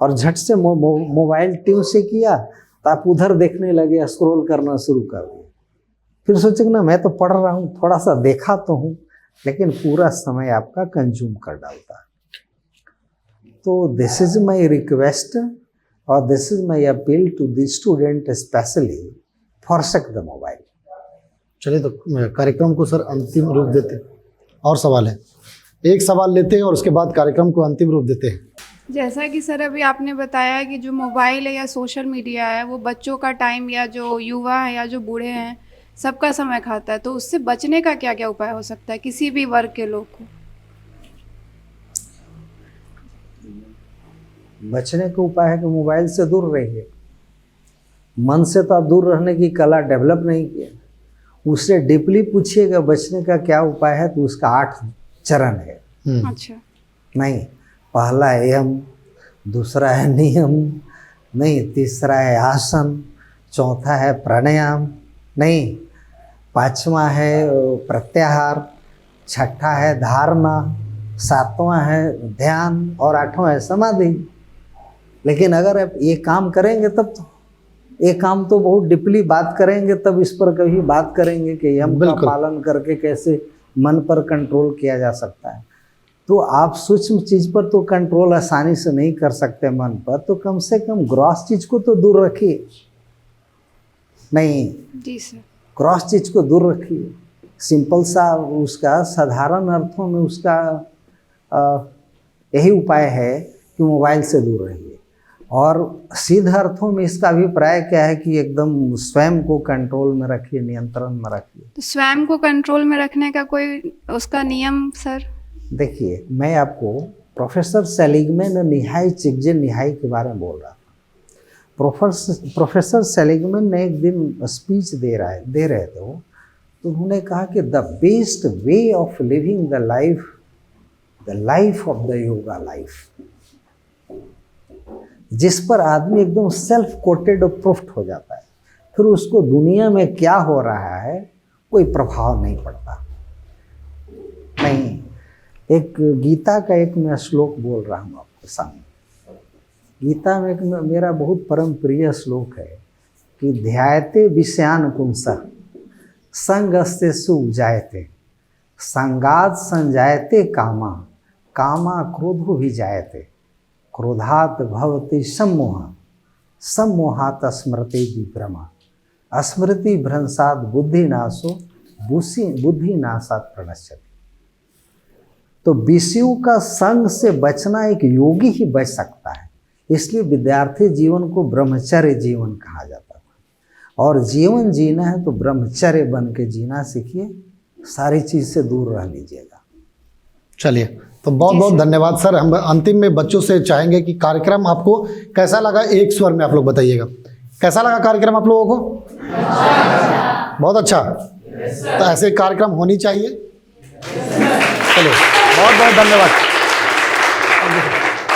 और झट से मोबाइल ट्यून से किया तो आप उधर देखने लगे, स्क्रॉल करना शुरू कर दिए। फिर सोचे ना मैं तो पढ़ रहा हूँ, थोड़ा सा देखा तो हूँ, लेकिन पूरा समय आपका कंज्यूम कर डालता है। तो दिस इज माई रिक्वेस्ट और this is my appeal to the student specially, forsake the mobile. चलिए तो कार्यक्रम को सर अंतिम रूप देते हैं। और सवाल है, एक सवाल लेते हैं और उसके बाद कार्यक्रम को अंतिम रूप देते हैं। जैसा कि सर अभी आपने बताया कि जो मोबाइल है या सोशल मीडिया है वो बच्चों का टाइम या जो युवा है या जो बूढ़े हैं सबका समय खाता है, तो उससे बचने का क्या क्या उपाय हो सकता है किसी भी वर्ग के लोग को? बचने का उपाय है कि मोबाइल से दूर रहिए। मन से तो आप दूर रहने की कला डेवलप नहीं किए, उससे डीपली पूछिएगा बचने का क्या उपाय है, तो उसका 8 चरण है। अच्छा, नहीं, पहला है यम, दूसरा है नियम, नहीं, तीसरा है आसन, चौथा है प्राणायाम, नहीं, 5वां है प्रत्याहार, 6ठा है धारणा, 7वां है ध्यान और 8वां है समाधि। लेकिन अगर आप ये काम करेंगे तब तो, ये काम तो बहुत डीपली बात करेंगे तब इस पर कभी बात करेंगे कि यम का पालन करके कैसे मन पर कंट्रोल किया जा सकता है। तो आप सूक्ष्म चीज़ पर तो कंट्रोल आसानी से नहीं कर सकते मन पर, तो कम से कम ग्रॉस चीज़ को तो दूर रखिए। नहीं जी सर, ग्रॉस चीज़ को दूर रखिए। सिंपल सा उसका साधारण अर्थों में उसका यही उपाय है कि मोबाइल से दूर रहिए। और सीधे अर्थों में इसका अभिप्राय क्या है कि एकदम स्वयं को कंट्रोल में रखिए, नियंत्रण में रखिए। तो स्वयं को कंट्रोल में रखने का कोई उसका नियम सर? देखिए, मैं आपको प्रोफेसर सेलिगमैन और निहाई चिगजे-निहाई के बारे में बोल रहा था। प्रोफेसर सेलिगमैन ने एक दिन स्पीच दे रहे थे वो, तो उन्होंने कहा कि the best way of living the life of the yoga life, जिस पर आदमी एकदम सेल्फ कोटेड और प्रूफ्ड हो जाता है, फिर उसको दुनिया में क्या हो रहा है कोई प्रभाव नहीं पड़ता। नहीं, एक गीता का एक मैं श्लोक बोल रहा हूँ आपके सामने। गीता में एक मेरा बहुत परम प्रिय श्लोक है कि ध्यायते विषयान पुंसः संगस्ते सुजायते, संगात संजायते कामा, कामा क्रोधो भी जायते, क्रोधात भवति सम्मोह, सम्मोहात स्मृति विभ्रमा, स्मृति भ्रंशात बुद्धिनाशो, बुद्धिनाशात प्रणश्यति। तो विषयों का संग से बचना एक योगी ही बच सकता है। इसलिए विद्यार्थी जीवन को ब्रह्मचर्य जीवन कहा जाता है। और जीवन जीना है तो ब्रह्मचर्य बन के जीना सीखिए, सारी चीज़ से दूर रह लीजिएगा। चलिए, तो बहुत बहुत धन्यवाद सर। हम अंतिम में बच्चों से चाहेंगे कि कार्यक्रम आपको कैसा लगा, एक स्वर में आप लोग बताइएगा। कैसा लगा कार्यक्रम आप लोगों को? बहुत अच्छा। तो ऐसे कार्यक्रम होनी चाहिए। चलिए, बहुत बहुत धन्यवाद।